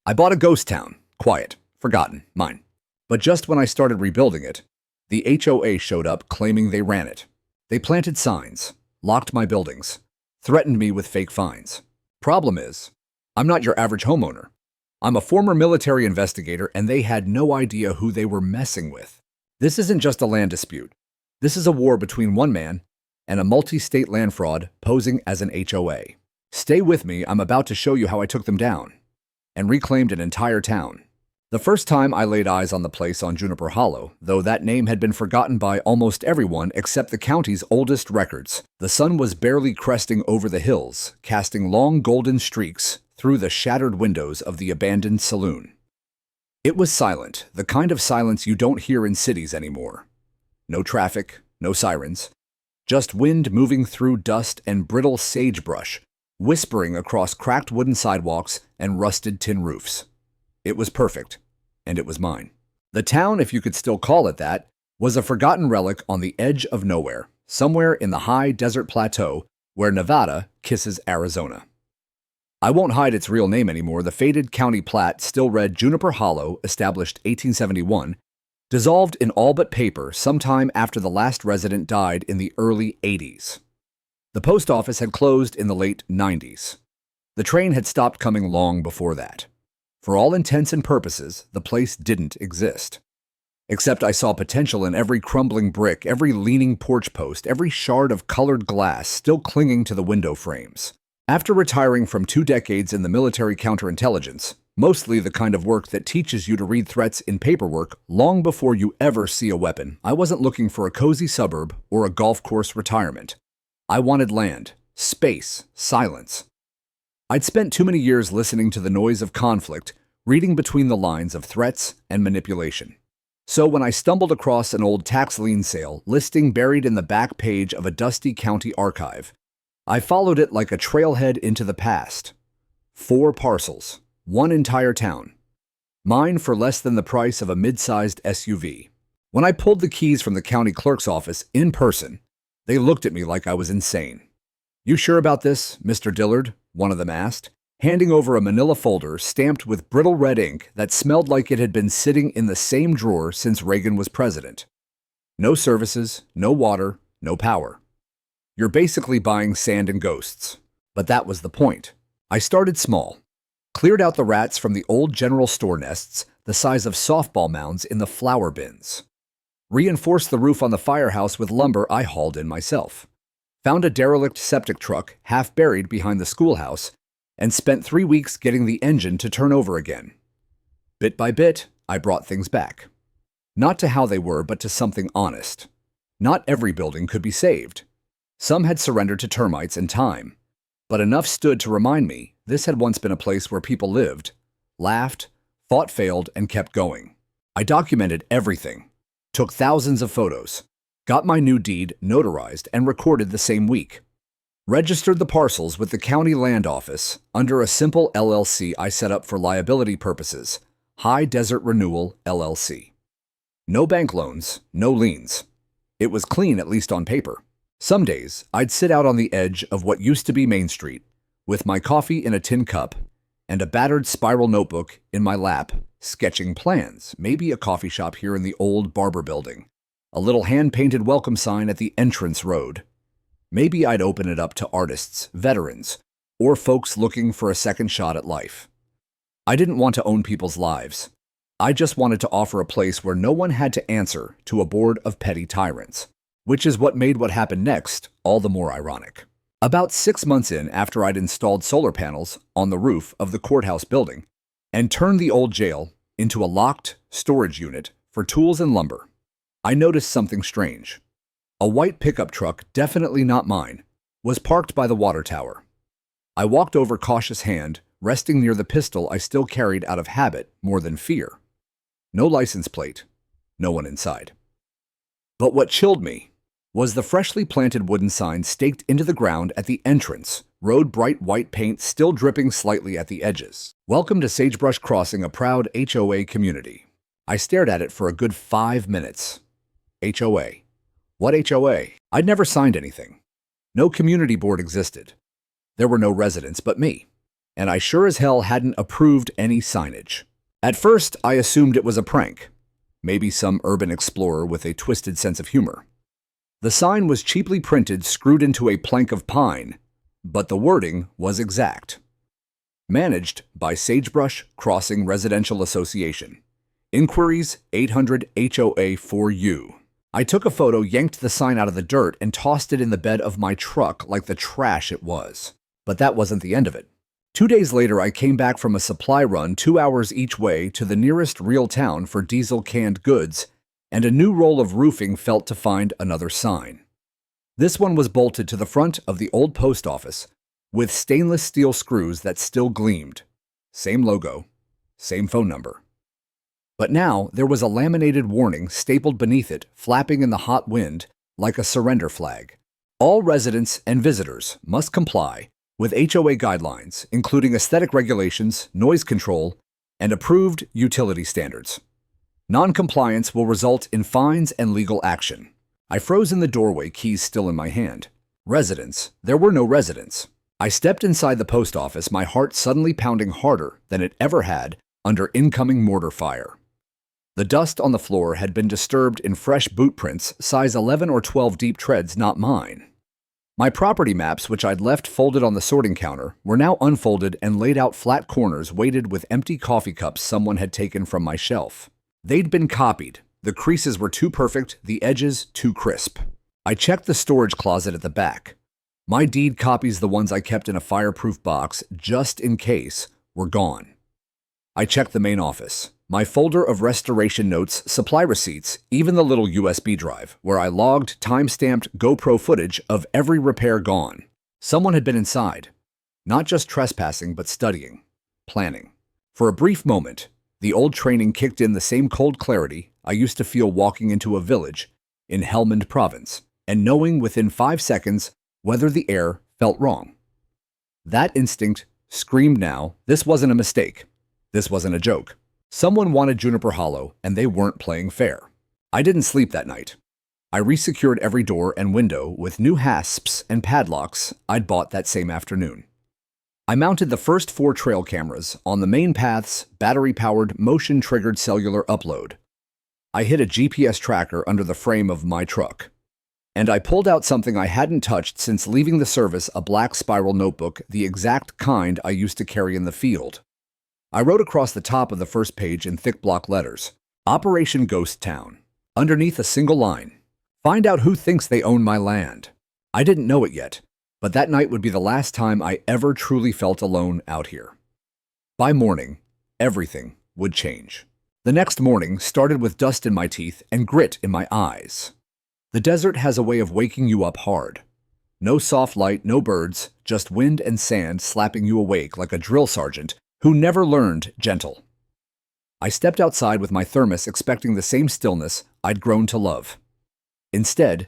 I bought a ghost town, quiet, forgotten, mine. But just when I started rebuilding it, the HOA showed up claiming they ran it. They planted signs, locked my buildings, threatened me with fake fines. Problem is, I'm not your average homeowner. I'm a former military investigator and they had no idea who they were messing with. This isn't just a land dispute. This is a war between one man and a multi-state land fraud posing as an HOA. Stay with me, I'm about to show you how I took them down and reclaimed an entire town. The first time I laid eyes on the place on Juniper Hollow, though that name had been forgotten by almost everyone except the county's oldest records, the sun was barely cresting over the hills, casting long golden streaks through the shattered windows of the abandoned saloon. It was silent, the kind of silence you don't hear in cities anymore. No traffic, no sirens, just wind moving through dust and brittle sagebrush, whispering across cracked wooden sidewalks and rusted tin roofs. It was perfect, and it was mine. The town, if you could still call it that, was a forgotten relic on the edge of nowhere, somewhere in the high desert plateau where Nevada kisses Arizona. I won't hide its real name anymore. The faded county plat still read Juniper Hollow, established 1871, dissolved in all but paper sometime after the last resident died in the early 80s. The post office had closed in the late 90s. The train had stopped coming long before that. For all intents and purposes, the place didn't exist. Except I saw potential in every crumbling brick, every leaning porch post, every shard of colored glass still clinging to the window frames. After retiring from 2 decades in the military counterintelligence, mostly the kind of work that teaches you to read threats in paperwork long before you ever see a weapon, I wasn't looking for a cozy suburb or a golf course retirement. I wanted land, space, silence. I'd spent too many years listening to the noise of conflict, reading between the lines of threats and manipulation. So when I stumbled across an old tax lien sale listing buried in the back page of a dusty county archive, I followed it like a trailhead into the past. 4 parcels, 1 entire town. Mine for less than the price of a mid-sized SUV. When I pulled the keys from the county clerk's office in person, they looked at me like I was insane. "You sure about this, Mr. Dillard?" one of them asked, handing over a manila folder stamped with brittle red ink that smelled like it had been sitting in the same drawer since Reagan was president. "No services, no water, no power. You're basically buying sand and ghosts." But that was the point. I started small. Cleared out the rats from the old general store nests the size of softball mounds in the flower bins. Reinforced the roof on the firehouse with lumber I hauled in myself. Found a derelict septic truck half buried behind the schoolhouse, and spent 3 weeks getting the engine to turn over again. Bit by bit, I brought things back. Not to how they were, but to something honest. Not every building could be saved. Some had surrendered to termites and time, but enough stood to remind me this had once been a place where people lived, laughed, fought failed, and kept going. I documented everything, took thousands of photos, got my new deed notarized and recorded the same week. Registered the parcels with the county land office under a simple LLC I set up for liability purposes, High Desert Renewal LLC. No bank loans, no liens. It was clean, at least on paper. Some days, I'd sit out on the edge of what used to be Main Street, with my coffee in a tin cup and a battered spiral notebook in my lap, sketching plans, maybe a coffee shop here in the old barber building, a little hand-painted welcome sign at the entrance road. Maybe I'd open it up to artists, veterans, or folks looking for a second shot at life. I didn't want to own people's lives. I just wanted to offer a place where no one had to answer to a board of petty tyrants, which is what made what happened next all the more ironic. About 6 months in, after I'd installed solar panels on the roof of the courthouse building and turned the old jail into a locked storage unit for tools and lumber, I noticed something strange. A white pickup truck, definitely not mine, was parked by the water tower. I walked over, cautious hand resting near the pistol I still carried out of habit more than fear. No license plate, no one inside. But what chilled me was the freshly planted wooden sign staked into the ground at the entrance, road bright white paint still dripping slightly at the edges. "Welcome to Sagebrush Crossing, a proud HOA community." I stared at it for a good 5 minutes. HOA. What HOA? I'd never signed anything. No community board existed. There were no residents but me. and I sure as hell hadn't approved any signage. At first, I assumed it was a prank, maybe some urban explorer with a twisted sense of humor. The sign was cheaply printed, screwed into a plank of pine, but the wording was exact. Managed by Sagebrush Crossing Residential Association. Inquiries 800 HOA 4U. I took a photo, yanked the sign out of the dirt, and tossed it in the bed of my truck like the trash it was. But that wasn't the end of it. 2 days later, I came back from a supply run 2 hours each way to the nearest real town for diesel canned goods, and a new roll of roofing felt to find another sign. This one was bolted to the front of the old post office with stainless steel screws that still gleamed. Same logo, same phone number. But now there was a laminated warning stapled beneath it, flapping in the hot wind like a surrender flag. All residents and visitors must comply with HOA guidelines, including aesthetic regulations, noise control, and approved utility standards. Non-compliance will result in fines and legal action. I froze in the doorway, keys still in my hand. Residents. There were no residents. I stepped inside the post office, my heart suddenly pounding harder than it ever had under incoming mortar fire. The dust on the floor had been disturbed in fresh boot prints, size 11 or 12 deep treads, not mine. My property maps, which I'd left folded on the sorting counter, were now unfolded and laid out flat corners weighted with empty coffee cups someone had taken from my shelf. They'd been copied. The creases were too perfect, the edges too crisp. I checked the storage closet at the back. My deed copies, the ones I kept in a fireproof box just in case, were gone. I checked the main office. My folder of restoration notes, supply receipts, even the little USB drive, where I logged time-stamped GoPro footage of every repair gone. Someone had been inside, not just trespassing, but studying, planning. For a brief moment, the old training kicked in, the same cold clarity I used to feel walking into a village in Helmand Province, and knowing within 5 seconds whether the air felt wrong. That instinct screamed now, this wasn't a mistake. This wasn't a joke. Someone wanted Juniper Hollow, and they weren't playing fair. I didn't sleep that night. I resecured every door and window with new hasps and padlocks I'd bought that same afternoon. I mounted the first 4 trail cameras on the main path's battery-powered, motion-triggered cellular upload. I hid a GPS tracker under the frame of my truck. And I pulled out something I hadn't touched since leaving the service, a black spiral notebook, the exact kind I used to carry in the field. I wrote across the top of the first page in thick block letters, Operation Ghost Town. Underneath a single line, find out who thinks they own my land. I didn't know it yet, but that night would be the last time I ever truly felt alone out here. By morning, everything would change. The next morning started with dust in my teeth and grit in my eyes. The desert has a way of waking you up hard. No soft light, no birds, just wind and sand slapping you awake like a drill sergeant who never learned gentle. I stepped outside with my thermos, expecting the same stillness I'd grown to love. Instead,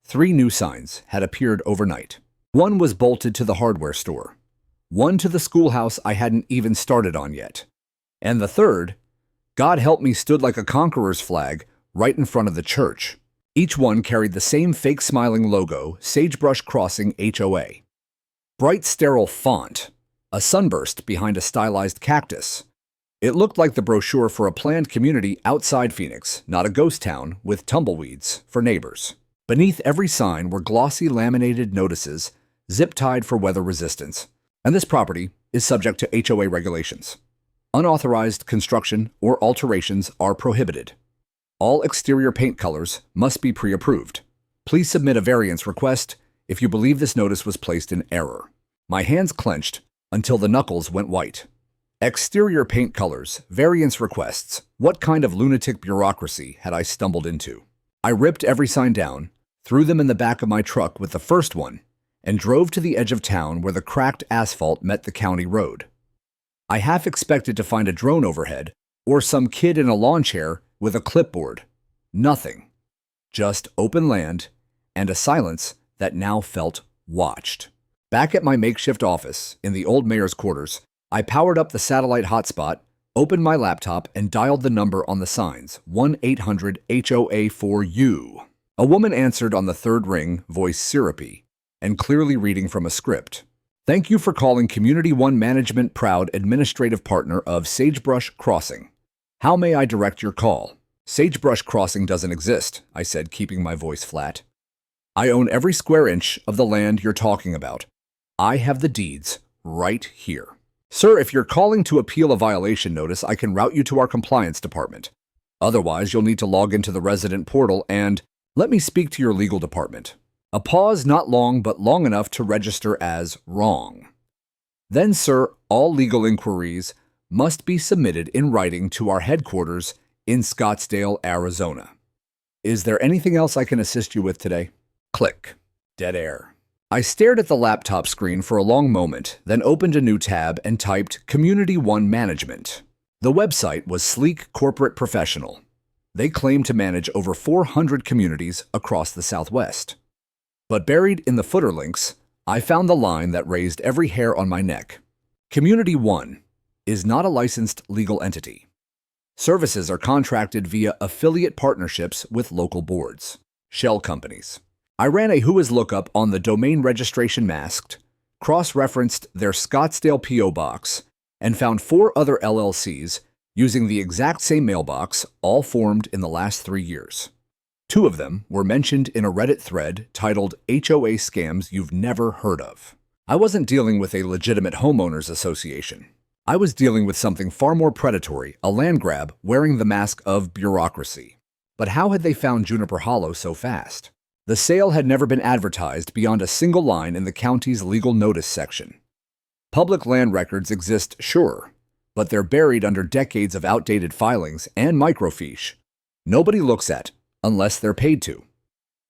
3 new signs had appeared overnight. One was bolted to the hardware store, one to the schoolhouse I hadn't even started on yet, and the third, God help me, stood like a conqueror's flag right in front of the church. Each one carried the same fake smiling logo, Sagebrush Crossing HOA. Bright sterile font, a sunburst behind a stylized cactus. It looked like the brochure for a planned community outside Phoenix, not a ghost town with tumbleweeds for neighbors. Beneath every sign were glossy laminated notices, zip-tied for weather resistance. And this property is subject to HOA regulations. Unauthorized construction or alterations are prohibited. All exterior paint colors must be pre-approved. Please submit a variance request if you believe this notice was placed in error. My hands clenched until the knuckles went white. Exterior paint colors, variance requests. What kind of lunatic bureaucracy had I stumbled into? I ripped every sign down, threw them in the back of my truck with the first one, and drove to the edge of town where the cracked asphalt met the county road. I half expected to find a drone overhead or some kid in a lawn chair with a clipboard. Nothing. Just open land and a silence that now felt watched. Back at my makeshift office in the old mayor's quarters, I powered up the satellite hotspot, opened my laptop, and dialed the number on the signs, 1-800-HOA-4U. A woman answered on the third ring, voice syrupy, and clearly reading from a script. Thank you for calling Community One Management, proud administrative partner of Sagebrush Crossing. How may I direct your call? Sagebrush Crossing doesn't exist, I said, keeping my voice flat. I own every square inch of the land you're talking about. I have the deeds right here. Sir, if you're calling to appeal a violation notice, I can route you to our compliance department. Otherwise, you'll need to log into the resident portal and let me speak to your legal department. A pause not long, but long enough to register as wrong. Then, sir, all legal inquiries must be submitted in writing to our headquarters in Scottsdale, Arizona. Is there anything else I can assist you with today? Click. Dead air. I stared at the laptop screen for a long moment, then opened a new tab and typed Community One Management. The website was sleek, corporate, professional. They claimed to manage over 400 communities across the Southwest. But buried in the footer links, I found the line that raised every hair on my neck. Community One is not a licensed legal entity. Services are contracted via affiliate partnerships with local boards, shell companies. I ran a Whois lookup on the domain registration masked, cross-referenced their Scottsdale P.O. box, and found 4 other LLCs using the exact same mailbox, all formed in the last 3 years. 2 of them were mentioned in a Reddit thread titled HOA Scams You've Never Heard of. I wasn't dealing with a legitimate homeowners association. I was dealing with something far more predatory, a land grab wearing the mask of bureaucracy. But how had they found Juniper Hollow so fast? The sale had never been advertised beyond a single line in the county's legal notice section. Public land records exist, sure, but they're buried under decades of outdated filings and microfiche nobody looks at unless they're paid to.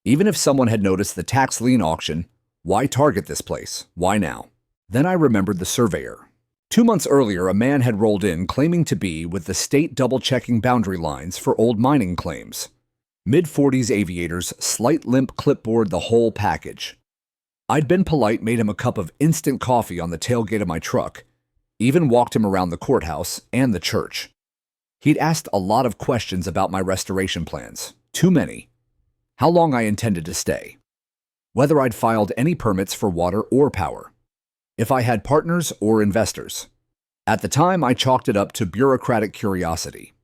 Even if someone had noticed the tax lien auction, why target this place? Why now? Then I remembered the surveyor. 2 months earlier, a man had rolled in claiming to be with the state double-checking boundary lines for old mining claims. Mid-40s aviators, slight limp clipboard, the whole package. I'd been polite, made him a cup of instant coffee on the tailgate of my truck, even walked him around the courthouse and the church. He'd asked a lot of questions about my restoration plans. Too many. How long I intended to stay. Whether I'd filed any permits for water or power. If I had partners or investors. At the time, I chalked it up to bureaucratic curiosity.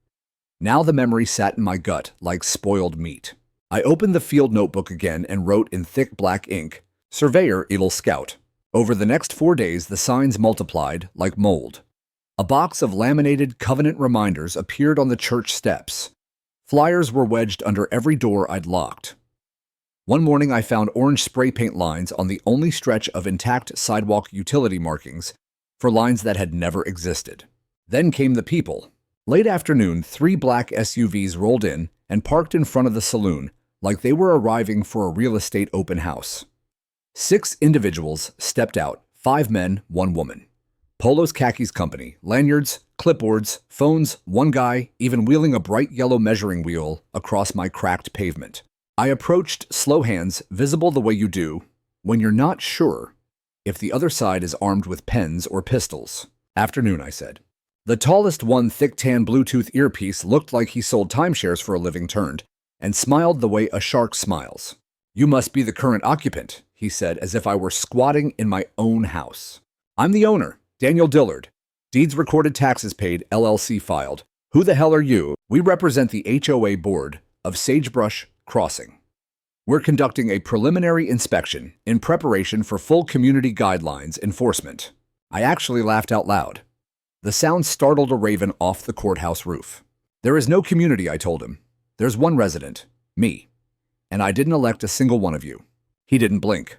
Now the memory sat in my gut like spoiled meat. I opened the field notebook again and wrote in thick black ink, Surveyor Eagle Scout. Over the next 4 days, the signs multiplied like mold. A box of laminated covenant reminders appeared on the church steps. Flyers were wedged under every door I'd locked. One morning, I found orange spray paint lines on the only stretch of intact sidewalk utility markings for lines that had never existed. Then came the people. Late afternoon, 3 black SUVs rolled in and parked in front of the saloon like they were arriving for a real estate open house. 6 individuals stepped out, 5 men, 1 woman. Polos Khakis Company, lanyards, clipboards, phones, 1 guy even wheeling a bright yellow measuring wheel across my cracked pavement. I approached, slow hands, visible the way you do when you're not sure if the other side is armed with pens or pistols. Afternoon, I said. The tallest one, thick tan Bluetooth earpiece, looked like he sold timeshares for a living, turned and smiled the way a shark smiles. You must be the current occupant, he said, as if I were squatting in my own house. I'm the owner, Daniel Dillard. Deeds recorded, taxes paid, LLC filed. Who the hell are you? We represent the HOA board of Sagebrush Crossing. We're conducting a preliminary inspection in preparation for full community guidelines enforcement. I actually laughed out loud. The sound startled a raven off the courthouse roof. There is no community, I told him. There's one resident, me. And I didn't elect a single one of you. He didn't blink.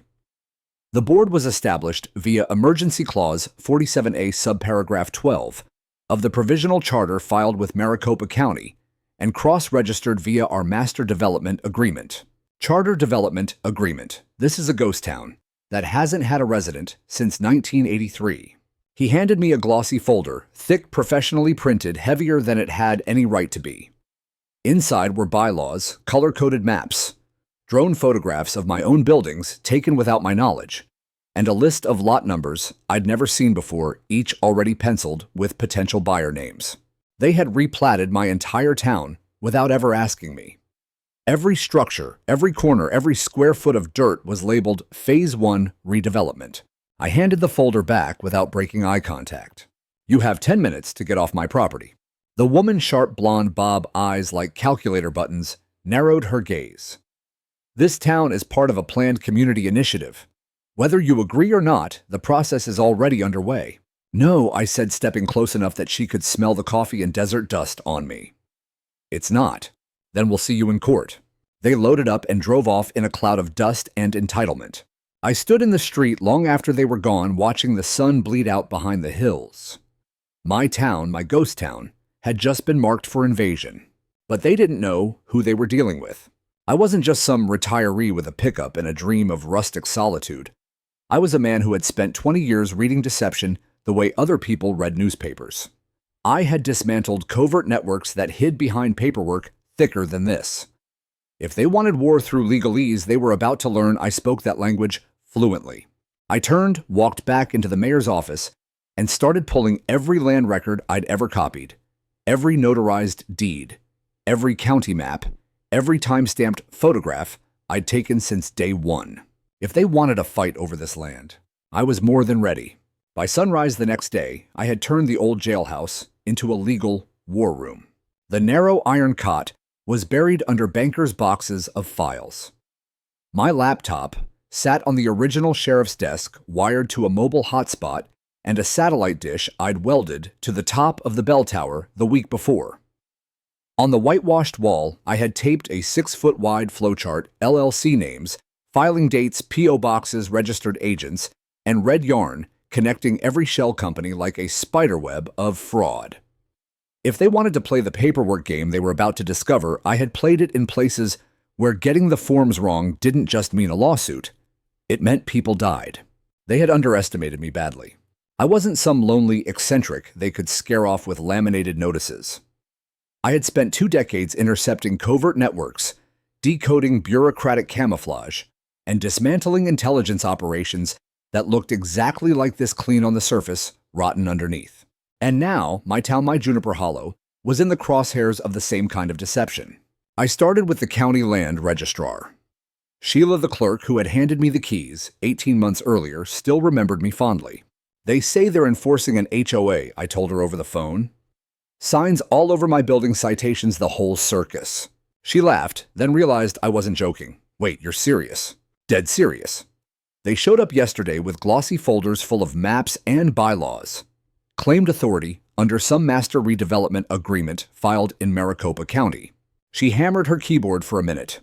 The board was established via Emergency Clause 47A subparagraph 12 of the Provisional Charter filed with Maricopa County and cross-registered via our Master Development Agreement. Charter Development Agreement. This is a ghost town that hasn't had a resident since 1983. He handed me a glossy folder, thick, professionally printed, heavier than it had any right to be. Inside were bylaws, color-coded maps, drone photographs of my own buildings taken without my knowledge, and a list of lot numbers I'd never seen before, each already penciled with potential buyer names. They had replatted my entire town without ever asking me. Every structure, every corner, every square foot of dirt was labeled Phase 1 Redevelopment. I handed the folder back without breaking eye contact. "You have 10 minutes to get off my property." The woman's sharp blonde bob eyes like calculator buttons narrowed her gaze. "This town is part of a planned community initiative. Whether you agree or not, the process is already underway." "No," I said, stepping close enough that she could smell the coffee and desert dust on me. "It's not. Then we'll see you in court." They loaded up and drove off in a cloud of dust and entitlement. I stood in the street long after they were gone, watching the sun bleed out behind the hills. My town, my ghost town, had just been marked for invasion. But they didn't know who they were dealing with. I wasn't just some retiree with a pickup and a dream of rustic solitude. I was a man who had spent 20 years reading deception the way other people read newspapers. I had dismantled covert networks that hid behind paperwork thicker than this. If they wanted war through legalese, they were about to learn I spoke that language fluently. I turned, walked back into the mayor's office, and started pulling every land record I'd ever copied, every notarized deed, every county map, every time-stamped photograph I'd taken since day one. If they wanted a fight over this land, I was more than ready. By sunrise the next day, I had turned the old jailhouse into a legal war room. The narrow iron cot was buried under bankers' boxes of files. My laptop sat on the original sheriff's desk, wired to a mobile hotspot and a satellite dish I'd welded to the top of the bell tower the week before. On the whitewashed wall, I had taped a 6-foot-wide flowchart, LLC names, filing dates, P.O. boxes, registered agents, and red yarn connecting every shell company like a spiderweb of fraud. If they wanted to play the paperwork game they were about to discover, I had played it in places where getting the forms wrong didn't just mean a lawsuit. It meant people died. They had underestimated me badly. I wasn't some lonely eccentric they could scare off with laminated notices. I had spent 2 decades intercepting covert networks, decoding bureaucratic camouflage, and dismantling intelligence operations that looked exactly like this, clean on the surface, rotten underneath. And now, my town, my Juniper Hollow, was in the crosshairs of the same kind of deception. I started with the county land registrar. Sheila, the clerk who had handed me the keys 18 months earlier, still remembered me fondly. "They say they're enforcing an HOA," I told her over the phone. "Signs all over my building, citations, the whole circus." She laughed, then realized I wasn't joking. "Wait, you're serious?" "Dead serious." They showed up yesterday with glossy folders full of maps and bylaws. Claimed authority under some master redevelopment agreement filed in Maricopa County. She hammered her keyboard for a minute.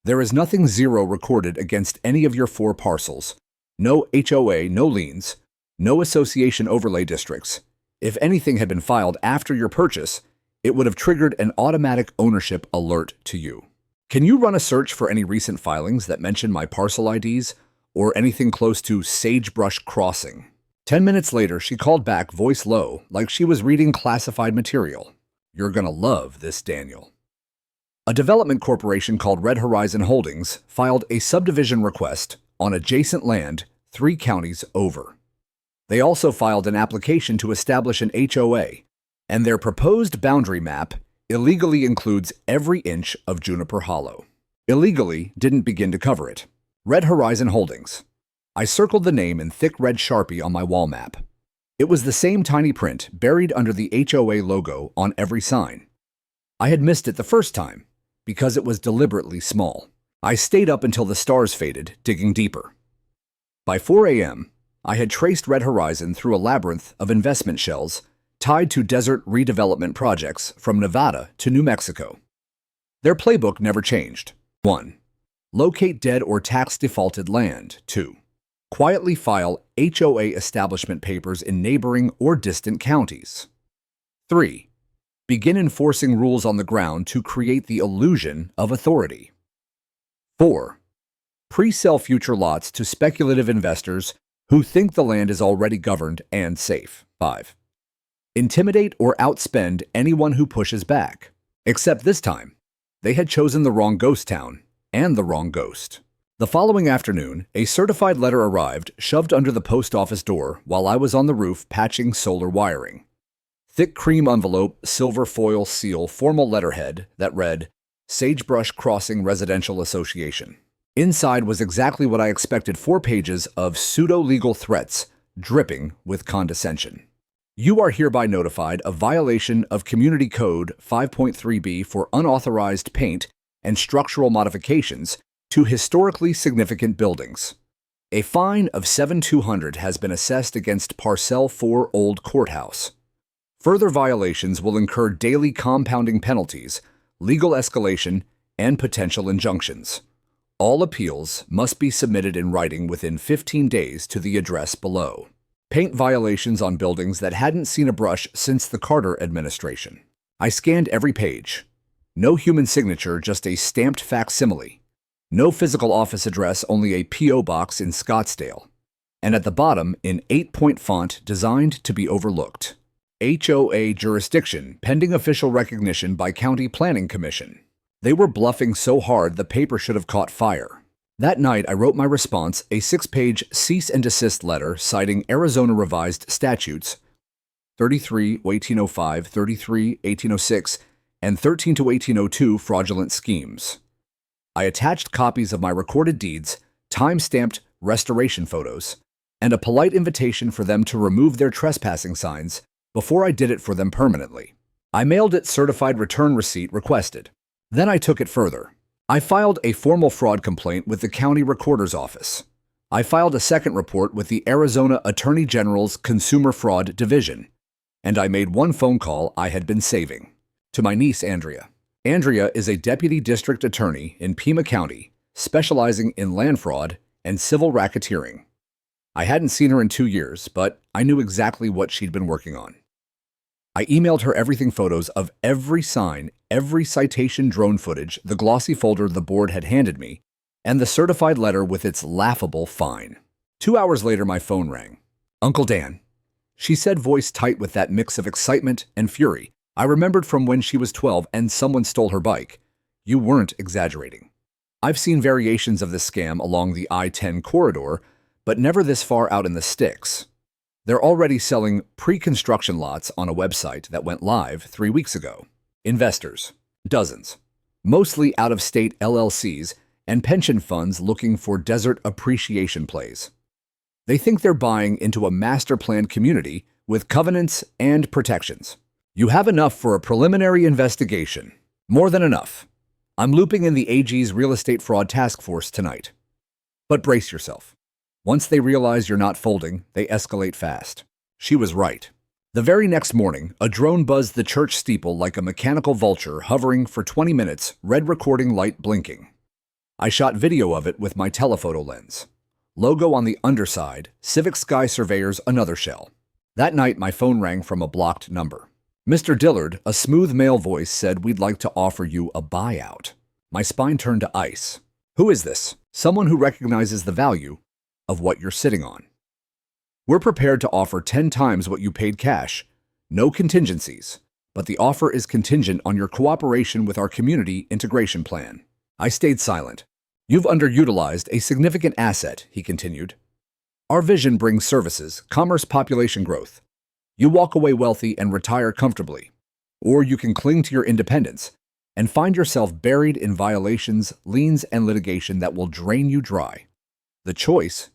"There is nothing zero recorded against any of your 4 parcels. No HOA, no liens, no association overlay districts. If anything had been filed after your purchase, it would have triggered an automatic ownership alert to you. Can you run a search for any recent filings that mention my parcel IDs or anything close to Sagebrush Crossing?" 10 minutes later, she called back, voice low, like she was reading classified material. "You're gonna love this, Daniel." A development corporation called Red Horizon Holdings filed a subdivision request on adjacent land 3 counties over. They also filed an application to establish an HOA, and their proposed boundary map illegally includes every inch of Juniper Hollow. Illegally didn't begin to cover it. Red Horizon Holdings. I circled the name in thick red Sharpie on my wall map. It was the same tiny print buried under the HOA logo on every sign. I had missed it the first time because it was deliberately small. I stayed up until the stars faded, digging deeper. By 4 a.m., I had traced Red Horizon through a labyrinth of investment shells tied to desert redevelopment projects from Nevada to New Mexico. Their playbook never changed. 1. Locate dead or tax-defaulted land. 2. Quietly file HOA establishment papers in neighboring or distant counties. 3. Begin enforcing rules on the ground to create the illusion of authority. 4. Pre-sell future lots to speculative investors who think the land is already governed and safe. 5. Intimidate or outspend anyone who pushes back. Except this time, they had chosen the wrong ghost town and the wrong ghost. The following afternoon, a certified letter arrived, shoved under the post office door while I was on the roof patching solar wiring. Thick cream envelope, silver foil seal, formal letterhead that read, Sagebrush Crossing Residential Association. Inside was exactly what I expected: 4 pages of pseudo-legal threats dripping with condescension. You are hereby notified of violation of Community Code 5.3b for unauthorized paint and structural modifications to historically significant buildings. A fine of $7,200 has been assessed against Parcel 4 Old Courthouse. Further violations will incur daily compounding penalties, legal escalation, and potential injunctions. All appeals must be submitted in writing within 15 days to the address below. Paint violations on buildings that hadn't seen a brush since the Carter administration. I scanned every page. No human signature, just a stamped facsimile. No physical office address, only a P.O. box in Scottsdale. And at the bottom, in 8-point font designed to be overlooked: HOA jurisdiction, pending official recognition by County Planning Commission. They were bluffing so hard the paper should have caught fire. That night, I wrote my response, a 6-page cease and desist letter citing Arizona Revised Statutes 33-1805, 33-1806, and 13-1802 fraudulent schemes. I attached copies of my recorded deeds, time-stamped restoration photos, and a polite invitation for them to remove their trespassing signs before I did it for them permanently. I mailed it certified return receipt requested. Then I took it further. I filed a formal fraud complaint with the county recorder's office. I filed a second report with the Arizona Attorney General's Consumer Fraud Division. And I made one phone call I had been saving. To my niece, Andrea. Andrea is a deputy district attorney in Pima County, specializing in land fraud and civil racketeering. I hadn't seen her in 2 years, but I knew exactly what she'd been working on. I emailed her everything: photos of every sign, every citation drone footage, the glossy folder the board had handed me, and the certified letter with its laughable fine. 2 hours later, my phone rang. "Uncle Dan," she said, voice tight with that mix of excitement and fury I remembered from when she was 12 and someone stole her bike. "You weren't exaggerating. I've seen variations of this scam along the I-10 corridor, but never this far out in the sticks. They're already selling pre-construction lots on a website that went live 3 weeks ago. Investors, dozens, mostly out-of-state LLCs and pension funds looking for desert appreciation plays. They think they're buying into a master-planned community with covenants and protections. You have enough for a preliminary investigation. More than enough. I'm looping in the AG's Real Estate Fraud Task Force tonight. But brace yourself. Once they realize you're not folding, they escalate fast." She was right. The very next morning, a drone buzzed the church steeple like a mechanical vulture, hovering for 20 minutes, red recording light blinking. I shot video of it with my telephoto lens. Logo on the underside, Civic Sky Surveyors another shell. That night, my phone rang from a blocked number. "Mr. Dillard," a smooth male voice said, "we'd like to offer you a buyout." My spine turned to ice. Who is this? Someone who recognizes the value of what you're sitting on. "We're prepared to offer 10 times what you paid cash. No contingencies, but the offer is contingent on your cooperation with our community integration plan." I stayed silent. "You've underutilized a significant asset," he continued. "Our vision brings services, commerce, population growth. You walk away wealthy and retire comfortably. Or you can cling to your independence and find yourself buried in violations, liens, and litigation that will drain you dry. The choice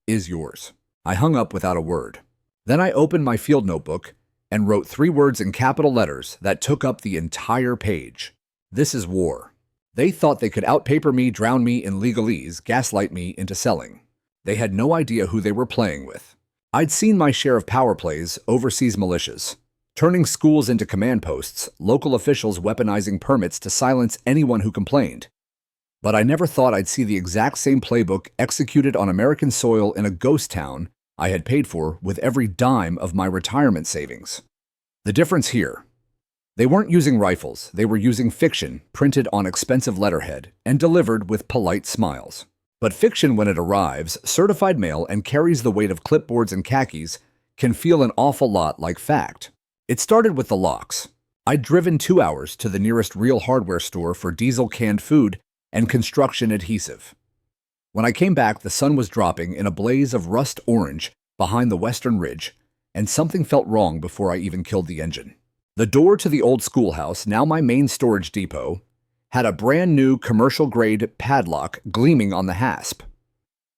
is yours." I hung up without a word. Then I opened my field notebook and wrote 3 words in capital letters that took up the entire page. "This is war." They thought they could outpaper me, drown me in legalese, gaslight me into selling. They had no idea who they were playing with. I'd seen my share of power plays, overseas militias, turning schools into command posts, local officials weaponizing permits to silence anyone who complained. But I never thought I'd see the exact same playbook executed on American soil in a ghost town I had paid for with every dime of my retirement savings. The difference here: they weren't using rifles, they were using fiction printed on expensive letterhead and delivered with polite smiles. But fiction, when it arrives, certified mail, and carries the weight of clipboards and khakis, can feel an awful lot like fact. It started with the locks. I'd driven 2 hours to the nearest real hardware store for diesel canned food and construction adhesive. When I came back, the sun was dropping in a blaze of rust orange behind the western ridge, and something felt wrong before I even killed the engine. The door to the old schoolhouse, now my main storage depot, had a brand new commercial-grade padlock gleaming on the hasp.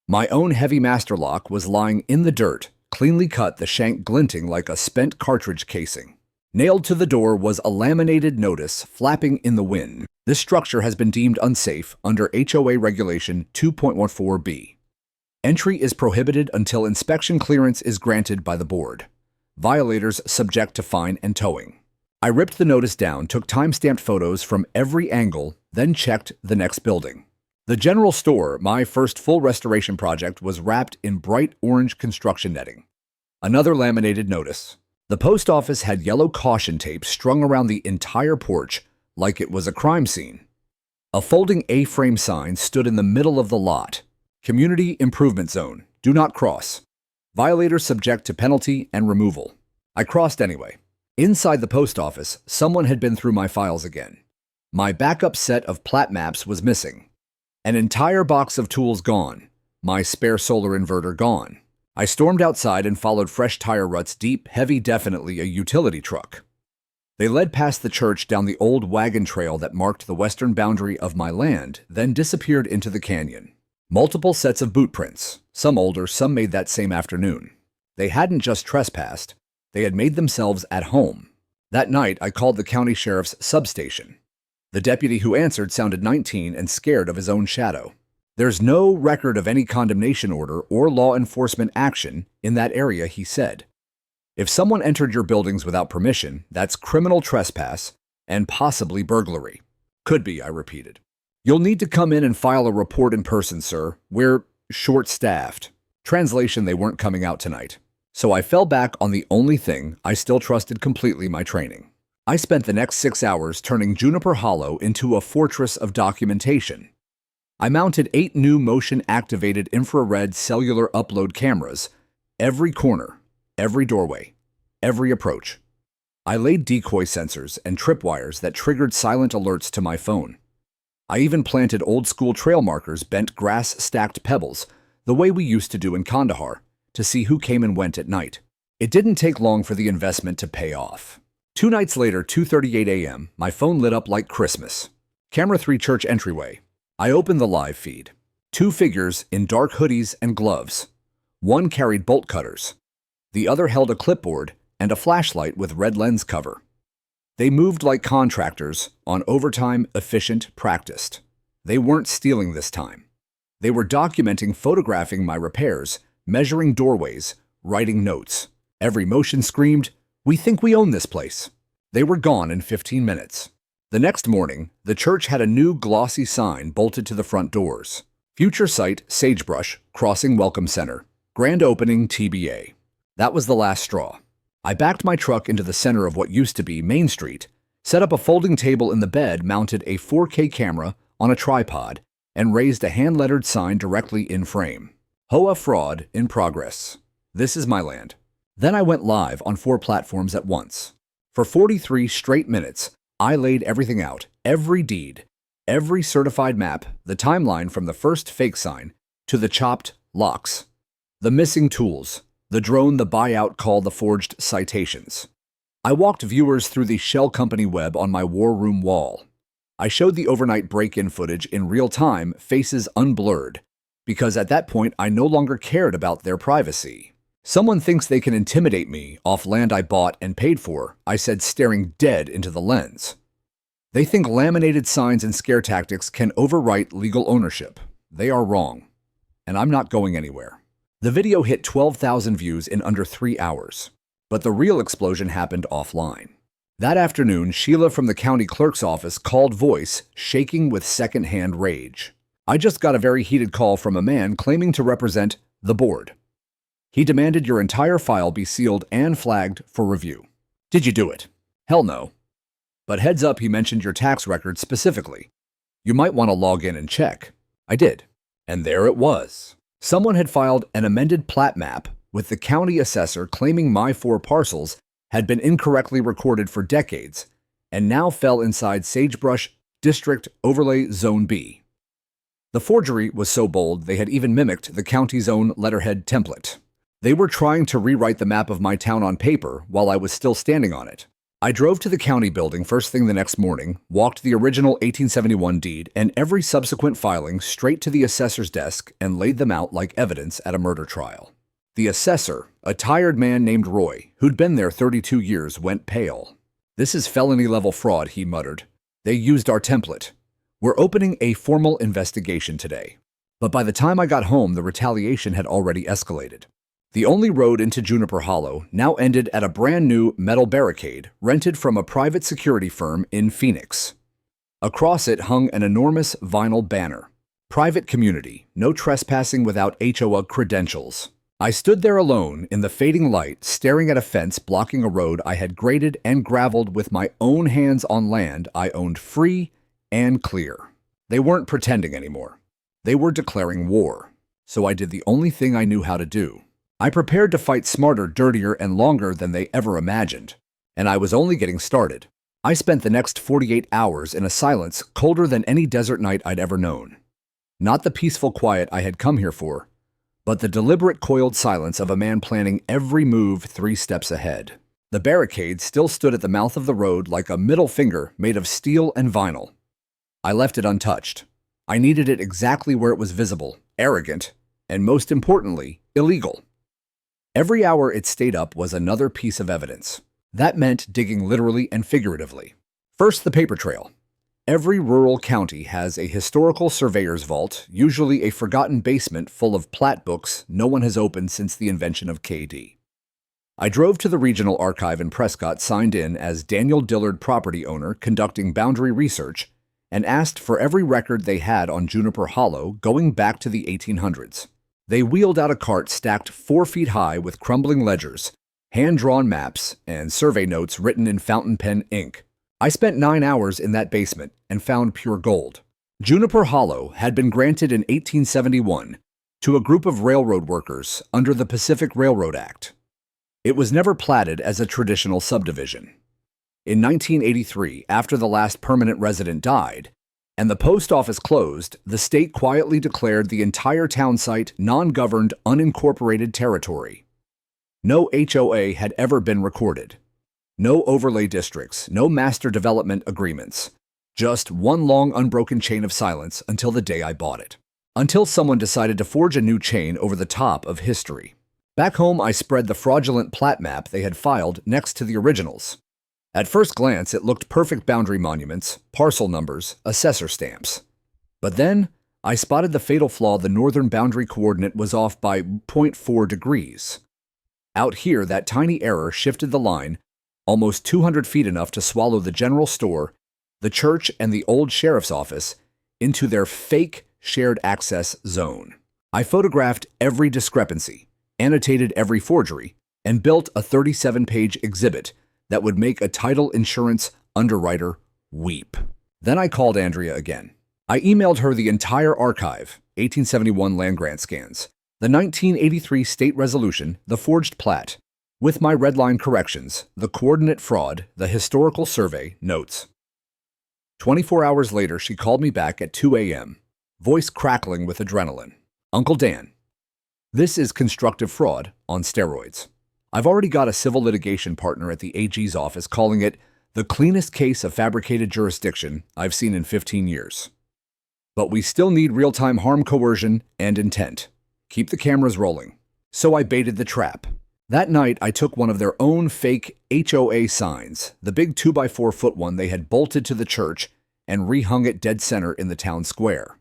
My own heavy master lock was lying in the dirt, cleanly cut, the shank glinting like a spent cartridge casing. Nailed to the door was a laminated notice flapping in the wind. This structure has been deemed unsafe under HOA Regulation 2.14b. Entry is prohibited until inspection clearance is granted by the board. Violators subject to fine and towing. I ripped the notice down, took time-stamped photos from every angle, then checked the next building. The general store, my first full restoration project, was wrapped in bright orange construction netting. Another laminated notice. The post office had yellow caution tape strung around the entire porch like it was a crime scene. A folding A-frame sign stood in the middle of the lot. Community Improvement Zone. Do not cross. Violators subject to penalty and removal. I crossed anyway. Inside the post office, someone had been through my files again. My backup set of plat maps was missing. An entire box of tools gone. My spare solar inverter gone. I stormed outside and followed fresh tire ruts deep, heavy, definitely a utility truck. They led past the church down the old wagon trail that marked the western boundary of my land, then disappeared into the canyon. Multiple sets of boot prints, some older, some made that same afternoon. They hadn't just trespassed, they had made themselves at home. That night, I called the county sheriff's substation. The deputy who answered sounded 19 and scared of his own shadow. There's no record of any condemnation order or law enforcement action in that area, he said. If someone entered your buildings without permission, that's criminal trespass and possibly burglary. Could be, I repeated. You'll need to come in and file a report in person, sir. We're short-staffed. Translation, they weren't coming out tonight. So I fell back on the only thing I still trusted completely, my training. I spent the next 6 hours turning Juniper Hollow into a fortress of documentation. I mounted 8 new motion-activated infrared cellular upload cameras, every corner, every doorway, every approach. I laid decoy sensors and tripwires that triggered silent alerts to my phone. I even planted old-school trail markers, bent grass-stacked pebbles, the way we used to do in Kandahar, to see who came and went at night. It didn't take long for the investment to pay off. 2 nights later, 2:38 a.m., my phone lit up like Christmas. Camera 3, church entryway. I opened the live feed. 2 figures in dark hoodies and gloves. One carried bolt cutters. The other held a clipboard and a flashlight with red lens cover. They moved like contractors on overtime, efficient, practiced. They weren't stealing this time. They were documenting, photographing my repairs, measuring doorways, writing notes. Every motion screamed, "We think we own this place." They were gone in 15 minutes. The next morning, the church had a new glossy sign bolted to the front doors. Future site, Sagebrush, Crossing Welcome Center. Grand opening, TBA. That was the last straw. I backed my truck into the center of what used to be Main Street, set up a folding table in the bed, mounted a 4K camera on a tripod, and raised a hand-lettered sign directly in frame. HOA fraud in progress. This is my land. Then I went live on 4 platforms at once. For 43 straight minutes, I laid everything out, every deed, every certified map, the timeline from the first fake sign to the chopped locks, the missing tools, the drone the buyout call, the forged citations. I walked viewers through the shell company web on my war room wall. I showed the overnight break-in footage in real time, faces unblurred, because at that point I no longer cared about their privacy. Someone thinks they can intimidate me off land I bought and paid for, I said, staring dead into the lens. They think laminated signs and scare tactics can overwrite legal ownership. They are wrong. And I'm not going anywhere. The video hit 12,000 views in under 3 hours. But the real explosion happened offline. That afternoon, Sheila from the county clerk's office called, voice shaking with secondhand rage. I just got a very heated call from a man claiming to represent the board. He demanded your entire file be sealed and flagged for review. Did you do it? Hell no. But heads up, he mentioned your tax record specifically. You might want to log in and check. I did. And there it was. Someone had filed an amended plat map with the county assessor claiming my 4 parcels had been incorrectly recorded for decades and now fell inside Sagebrush District Overlay Zone B. The forgery was so bold they had even mimicked the county's own letterhead template. They were trying to rewrite the map of my town on paper while I was still standing on it. I drove to the county building first thing the next morning, walked the original 1871 deed and every subsequent filing straight to the assessor's desk and laid them out like evidence at a murder trial. The assessor, a tired man named Roy, who'd been there 32 years, went pale. "This is felony-level fraud," he muttered. "They used our template. We're opening a formal investigation today." But by the time I got home, the retaliation had already escalated. The only road into Juniper Hollow now ended at a brand new metal barricade rented from a private security firm in Phoenix. Across it hung an enormous vinyl banner. "Private community, no trespassing without HOA credentials." I stood there alone in the fading light, staring at a fence blocking a road I had graded and graveled with my own hands on land I owned free and clear. They weren't pretending anymore. They were declaring war. So I did the only thing I knew how to do. I prepared to fight smarter, dirtier, and longer than they ever imagined. And I was only getting started. I spent the next 48 hours in a silence colder than any desert night I'd ever known. Not the peaceful quiet I had come here for, but the deliberate coiled silence of a man planning every move 3 steps ahead. The barricade still stood at the mouth of the road like a middle finger made of steel and vinyl. I left it untouched. I needed it exactly where it was visible, arrogant, and most importantly, illegal. Every hour it stayed up was another piece of evidence. That meant digging literally and figuratively. First, the paper trail. Every rural county has a historical surveyor's vault, usually a forgotten basement full of plat books no one has opened since the invention of KD. I drove to the regional archive in Prescott, signed in as Daniel Dillard, property owner, conducting boundary research, and asked for every record they had on Juniper Hollow going back to the 1800s. They wheeled out a cart stacked 4 feet high with crumbling ledgers, hand-drawn maps, and survey notes written in fountain pen ink. I spent 9 hours in that basement and found pure gold. Juniper Hollow had been granted in 1871 to a group of railroad workers under the Pacific Railroad Act. It was never platted as a traditional subdivision. In 1983, after the last permanent resident died, and the post office closed, the state quietly declared the entire town site non-governed, unincorporated territory. No HOA had ever been recorded. No overlay districts, no master development agreements. Just one long unbroken chain of silence until the day I bought it. Until someone decided to forge a new chain over the top of history. Back home, I spread the fraudulent plat map they had filed next to the originals. At first glance, it looked perfect: boundary monuments, parcel numbers, assessor stamps. But then, I spotted the fatal flaw: the northern boundary coordinate was off by 0.4 degrees. Out here, that tiny error shifted the line almost 200 feet, enough to swallow the general store, the church, and the old sheriff's office into their fake shared access zone. I photographed every discrepancy, annotated every forgery, and built a 37-page exhibit that would make a title insurance underwriter weep. Then I called Andrea again. I emailed her the entire archive, 1871 land grant scans, the 1983 state resolution, the forged plat, with my redline corrections, the coordinate fraud, the historical survey notes. 24 hours later, she called me back at 2 a.m., voice crackling with adrenaline. "Uncle Dan, this is constructive fraud on steroids. I've already got a civil litigation partner at the AG's office calling it the cleanest case of fabricated jurisdiction I've seen in 15 years. But we still need real-time harm, coercion, and intent. Keep the cameras rolling." So I baited the trap. That night, I took one of their own fake HOA signs, the big 2x4-foot one they had bolted to the church, and rehung it dead center in the town square.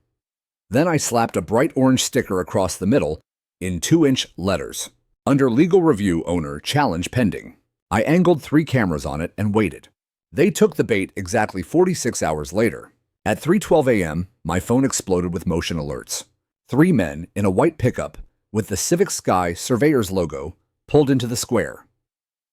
Then I slapped a bright orange sticker across the middle in 2-inch letters. "Under legal review, owner, challenge pending." I angled 3 cameras on it and waited. They took the bait exactly 46 hours later. At 3:12 a.m., my phone exploded with motion alerts. 3 men in a white pickup with the Civic Sky Surveyor's logo pulled into the square.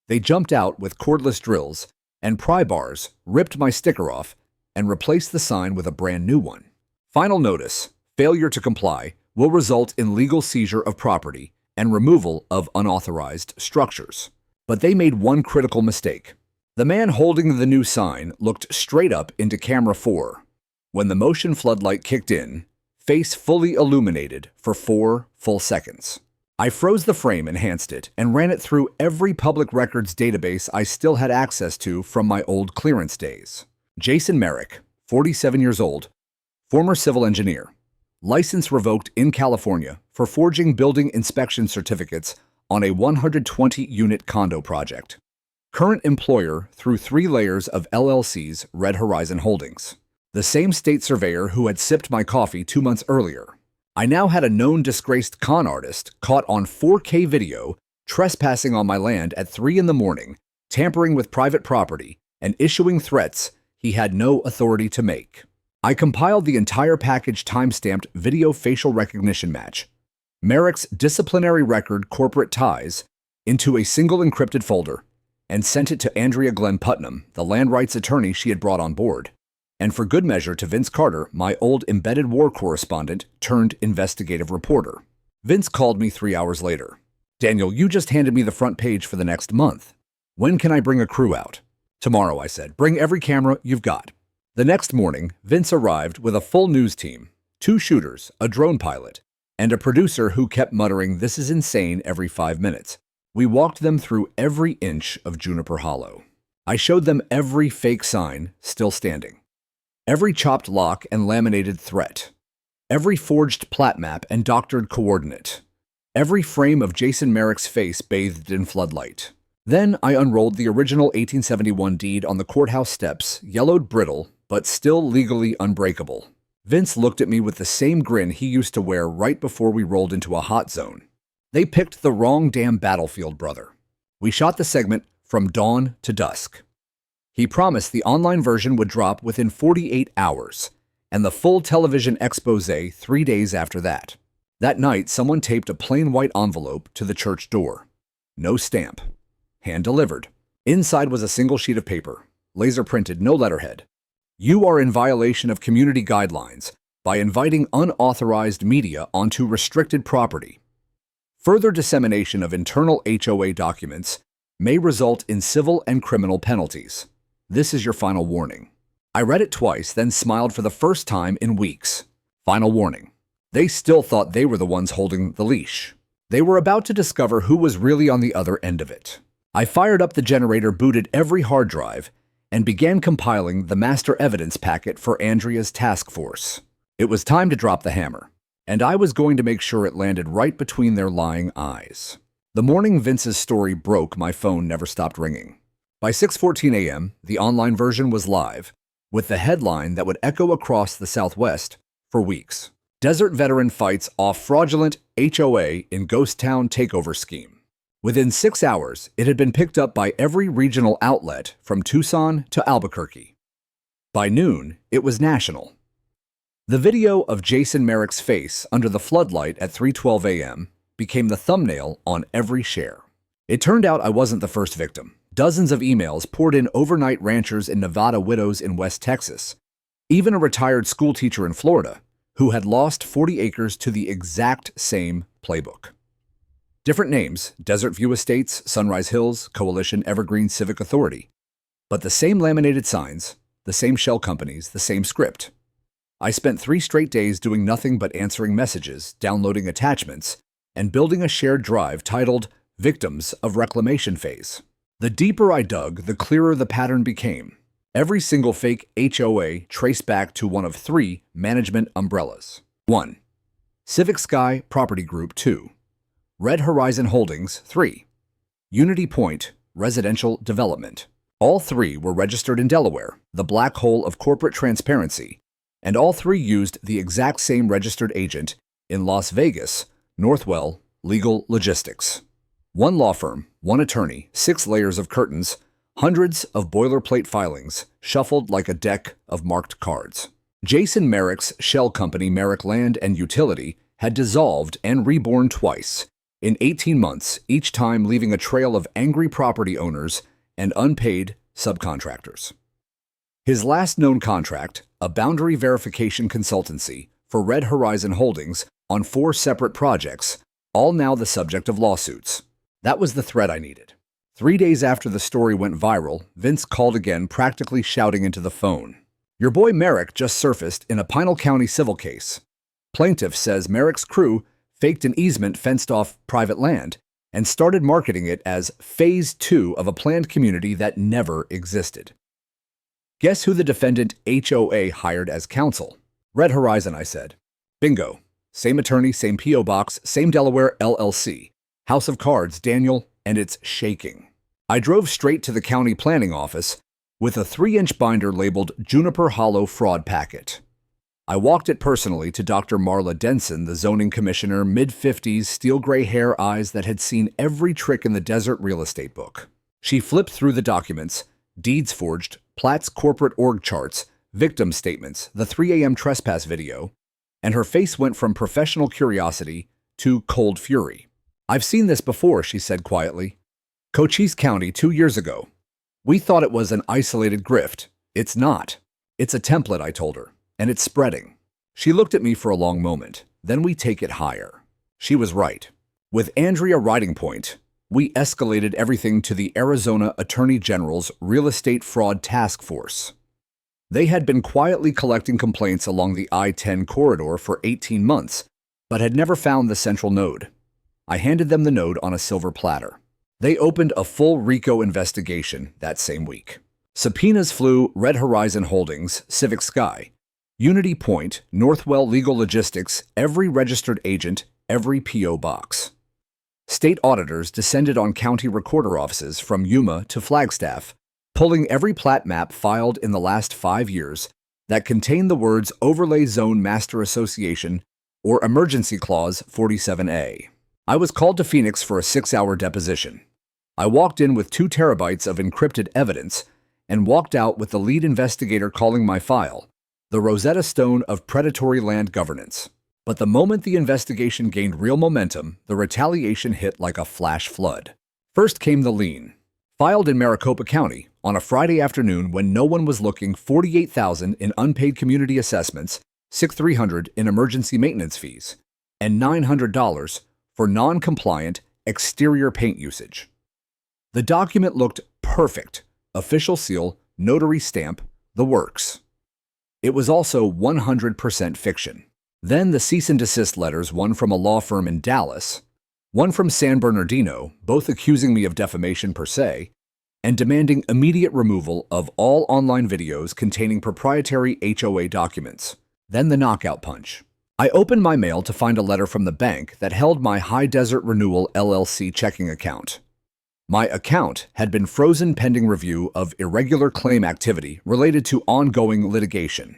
They jumped out with cordless drills and pry bars, ripped my sticker off, and replaced the sign with a brand new one. Final notice: failure to comply will result in legal seizure of property and removal of unauthorized structures. But they made one critical mistake. The man holding the new sign looked straight up into camera 4. When the motion floodlight kicked in, face fully illuminated for 4 full seconds. I froze the frame, enhanced it, and ran it through every public records database I still had access to from my old clearance days. Jason Merrick, 47 years old, former civil engineer. License revoked in California for forging building inspection certificates on a 120-unit condo project. Current employer through 3 layers of LLC's Red Horizon Holdings. The same state surveyor who had sipped my coffee 2 months earlier. I now had a known disgraced con artist caught on 4K video trespassing on my land at 3 in the morning, tampering with private property, and issuing threats he had no authority to make. I compiled the entire package timestamped video facial recognition match, Merrick's disciplinary record corporate ties, into a single encrypted folder, and sent it to Andrea Glenn Putnam, the land rights attorney she had brought on board, and for good measure to Vince Carter, my old embedded war correspondent turned investigative reporter. Vince called me 3 hours later. "Daniel, you just handed me the front page for the next month. When can I bring a crew out?" "Tomorrow," I said. "Bring every camera you've got." The next morning, Vince arrived with a full news team, 2 shooters, a drone pilot, and a producer who kept muttering, "This is insane," every 5 minutes. We walked them through every inch of Juniper Hollow. I showed them every fake sign still standing, every chopped lock and laminated threat, every forged plat map and doctored coordinate, every frame of Jason Merrick's face bathed in floodlight. Then I unrolled the original 1871 deed on the courthouse steps, yellowed brittle, but still legally unbreakable. Vince looked at me with the same grin he used to wear right before we rolled into a hot zone. "They picked the wrong damn battlefield, brother." We shot the segment from dawn to dusk. He promised the online version would drop within 48 hours, and the full television expose 3 days after that. That night, someone taped a plain white envelope to the church door. No stamp. Hand-delivered. Inside was a single sheet of paper, laser-printed, no letterhead. "You are in violation of community guidelines by inviting unauthorized media onto restricted property. Further dissemination of internal HOA documents may result in civil and criminal penalties. This is your final warning." I read it twice, then smiled for the first time in weeks. Final warning. They still thought they were the ones holding the leash. They were about to discover who was really on the other end of it. I fired up the generator, booted every hard drive, and began compiling the master evidence packet for Andrea's task force. It was time to drop the hammer, and I was going to make sure it landed right between their lying eyes. The morning Vince's story broke, my phone never stopped ringing. By 6:14 a.m., the online version was live, with the headline that would echo across the Southwest for weeks. "Desert veteran fights off fraudulent HOA in ghost town takeover scheme." Within 6 hours, it had been picked up by every regional outlet from Tucson to Albuquerque. By noon, it was national. The video of Jason Merrick's face under the floodlight at 3:12 a.m. became the thumbnail on every share. It turned out I wasn't the first victim. Dozens of emails poured in overnight ranchers in Nevada, widows in West Texas, even a retired school teacher in Florida who had lost 40 acres to the exact same playbook. Different names, Desert View Estates, Sunrise Hills, Coalition Evergreen Civic Authority. But the same laminated signs, the same shell companies, the same script. I spent 3 straight days doing nothing but answering messages, downloading attachments, and building a shared drive titled Victims of Reclamation Phase. The deeper I dug, the clearer the pattern became. Every single fake HOA traced back to one of 3 management umbrellas. 1. Civic Sky Property Group. 2. Red Horizon Holdings. 3. Unity Point Residential Development. All 3 were registered in Delaware, the black hole of corporate transparency, and all 3 used the exact same registered agent in Las Vegas, Northwell Legal Logistics. 1 law firm, 1 attorney, 6 layers of curtains, hundreds of boilerplate filings, shuffled like a deck of marked cards. Jason Merrick's shell company, Merrick Land and Utility, had dissolved and reborn twice, in 18 months, each time leaving a trail of angry property owners and unpaid subcontractors. His last known contract, a boundary verification consultancy for Red Horizon Holdings on 4 separate projects, all now the subject of lawsuits. That was the threat I needed. 3 days after the story went viral, Vince called again, practically shouting into the phone. "Your boy Merrick just surfaced in a Pinal County civil case. Plaintiff says Merrick's crew faked an easement fenced off private land, and started marketing it as Phase 2 of a planned community that never existed. Guess who the defendant HOA hired as counsel? Red Horizon, I said. Bingo. Same attorney, same P.O. box, same Delaware LLC. House of Cards, Daniel, and it's shaking. I drove straight to the county planning office with a 3-inch binder labeled Juniper Hollow Fraud Packet. I walked it personally to Dr. Marla Denson, the zoning commissioner, mid-50s, steel gray hair, eyes that had seen every trick in the desert real estate book. She flipped through the documents, deeds forged, Platts corporate org charts, victim statements, the 3 a.m. trespass video, and her face went from professional curiosity to cold fury. I've seen this before, she said quietly. Cochise County 2 years ago. We thought it was an isolated grift. It's not. It's a template, I told her, and it's spreading. She looked at me for a long moment. Then we take it higher. She was right. With Andrea Riding Point, we escalated everything to the Arizona Attorney General's Real Estate Fraud Task Force. They had been quietly collecting complaints along the I-10 corridor for 18 months, but had never found the central node. I handed them the node on a silver platter. They opened a full RICO investigation that same week. Subpoenas flew: Red Horizon Holdings, Civic Sky, Unity Point, Northwell Legal Logistics, every registered agent, every P.O. box. State auditors descended on county recorder offices from Yuma to Flagstaff, pulling every plat map filed in the last 5 years that contained the words Overlay Zone Master Association or Emergency Clause 47A. I was called to Phoenix for a 6-hour deposition. I walked in with 2 terabytes of encrypted evidence and walked out with the lead investigator calling my file the Rosetta Stone of predatory land governance. But the moment the investigation gained real momentum, the retaliation hit like a flash flood. First came the lien. Filed in Maricopa County on a Friday afternoon when no one was looking, $48,000 in unpaid community assessments, $6,300 in emergency maintenance fees, and $900 for non-compliant exterior paint usage. The document looked perfect. Official seal, notary stamp, the works. It was also 100% fiction. Then the cease and desist letters, one from a law firm in Dallas, one from San Bernardino, both accusing me of defamation per se, and demanding immediate removal of all online videos containing proprietary HOA documents. Then the knockout punch. I opened my mail to find a letter from the bank that held my High Desert Renewal LLC checking account. My account had been frozen pending review of irregular claim activity related to ongoing litigation.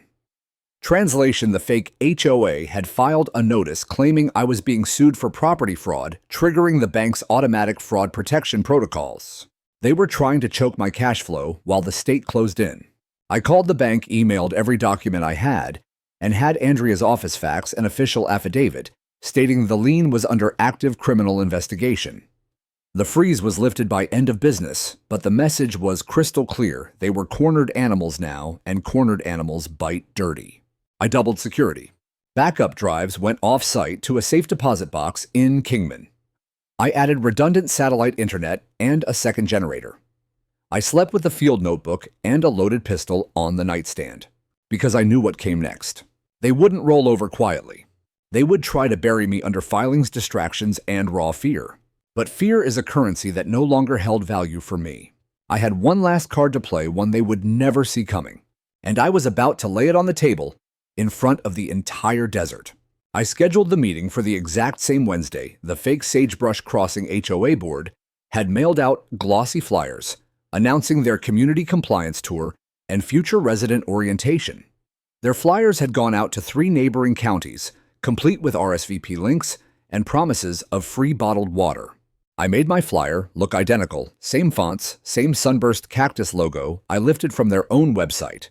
Translation: the fake HOA had filed a notice claiming I was being sued for property fraud, triggering the bank's automatic fraud protection protocols. They were trying to choke my cash flow while the state closed in. I called the bank, emailed every document I had, and had Andrea's office fax an official affidavit stating the lien was under active criminal investigation. The freeze was lifted by end of business, but the message was crystal clear. They were cornered animals now, and cornered animals bite dirty. I doubled security. Backup drives went off-site to a safe deposit box in Kingman. I added redundant satellite internet and a second generator. I slept with a field notebook and a loaded pistol on the nightstand, because I knew what came next. They wouldn't roll over quietly. They would try to bury me under filings, distractions, and raw fear. But fear is a currency that no longer held value for me. I had one last card to play, one they would never see coming, and I was about to lay it on the table in front of the entire desert. I scheduled the meeting for the exact same Wednesday. The fake Sagebrush Crossing HOA board had mailed out glossy flyers announcing their community compliance tour and future resident orientation. Their flyers had gone out to 3 neighboring counties, complete with RSVP links and promises of free bottled water. I made my flyer look identical, same fonts, same sunburst cactus logo I lifted from their own website.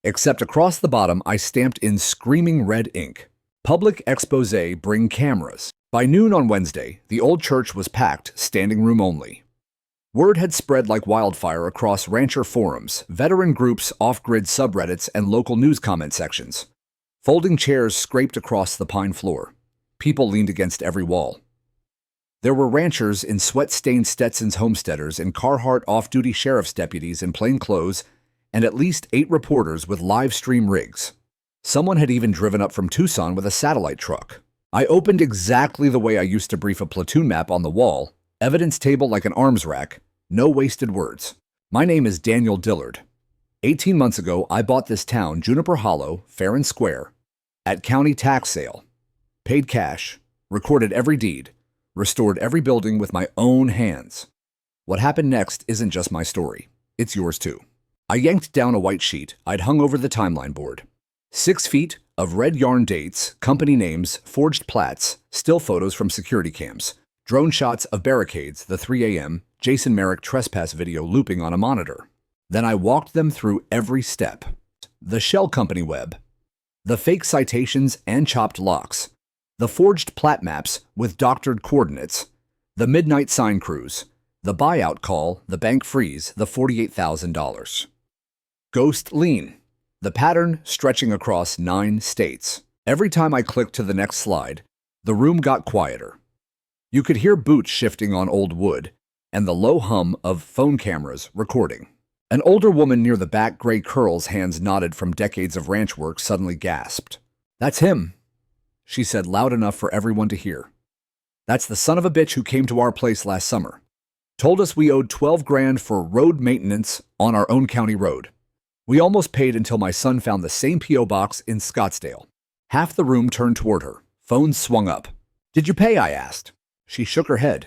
Except across the bottom I stamped in screaming red ink, "Public expose, bring cameras." By noon on Wednesday, the old church was packed, standing room only. Word had spread like wildfire across rancher forums, veteran groups, off-grid subreddits, and local news comment sections. Folding chairs scraped across the pine floor. People leaned against every wall. There were ranchers in sweat-stained Stetson's homesteaders and Carhartt off-duty sheriff's deputies in plain clothes, and at least 8 reporters with live stream rigs. Someone had even driven up from Tucson with a satellite truck. I opened exactly the way I used to brief a platoon map on the wall, evidence table like an arms rack, no wasted words. My name is Daniel Dillard. 18 months ago, I bought this town, Juniper Hollow, fair and square, at county tax sale. Paid cash, recorded every deed, restored every building with my own hands. What happened next isn't just my story. It's yours too. I yanked down a white sheet I'd hung over the timeline board. 6 feet of red yarn dates, company names, forged plats, still photos from security cams, drone shots of barricades, the 3 a.m. Jason Merrick trespass video looping on a monitor. Then I walked them through every step. The shell company web, the fake citations and chopped locks, the forged plat maps with doctored coordinates, the midnight sign crews, the buyout call, the bank freeze, the $48,000. Ghost lien, the pattern stretching across 9 states. Every time I clicked to the next slide, the room got quieter. You could hear boots shifting on old wood and the low hum of phone cameras recording. An older woman near the back, gray curls, hands knotted from decades of ranch work, suddenly gasped. "That's him," she said loud enough for everyone to hear. "That's the son of a bitch who came to our place last summer. Told us we owed 12 grand for road maintenance on our own county road. We almost paid until my son found the same P.O. box in Scottsdale." Half the room turned toward her. Phones swung up. "Did you pay?" I asked. She shook her head.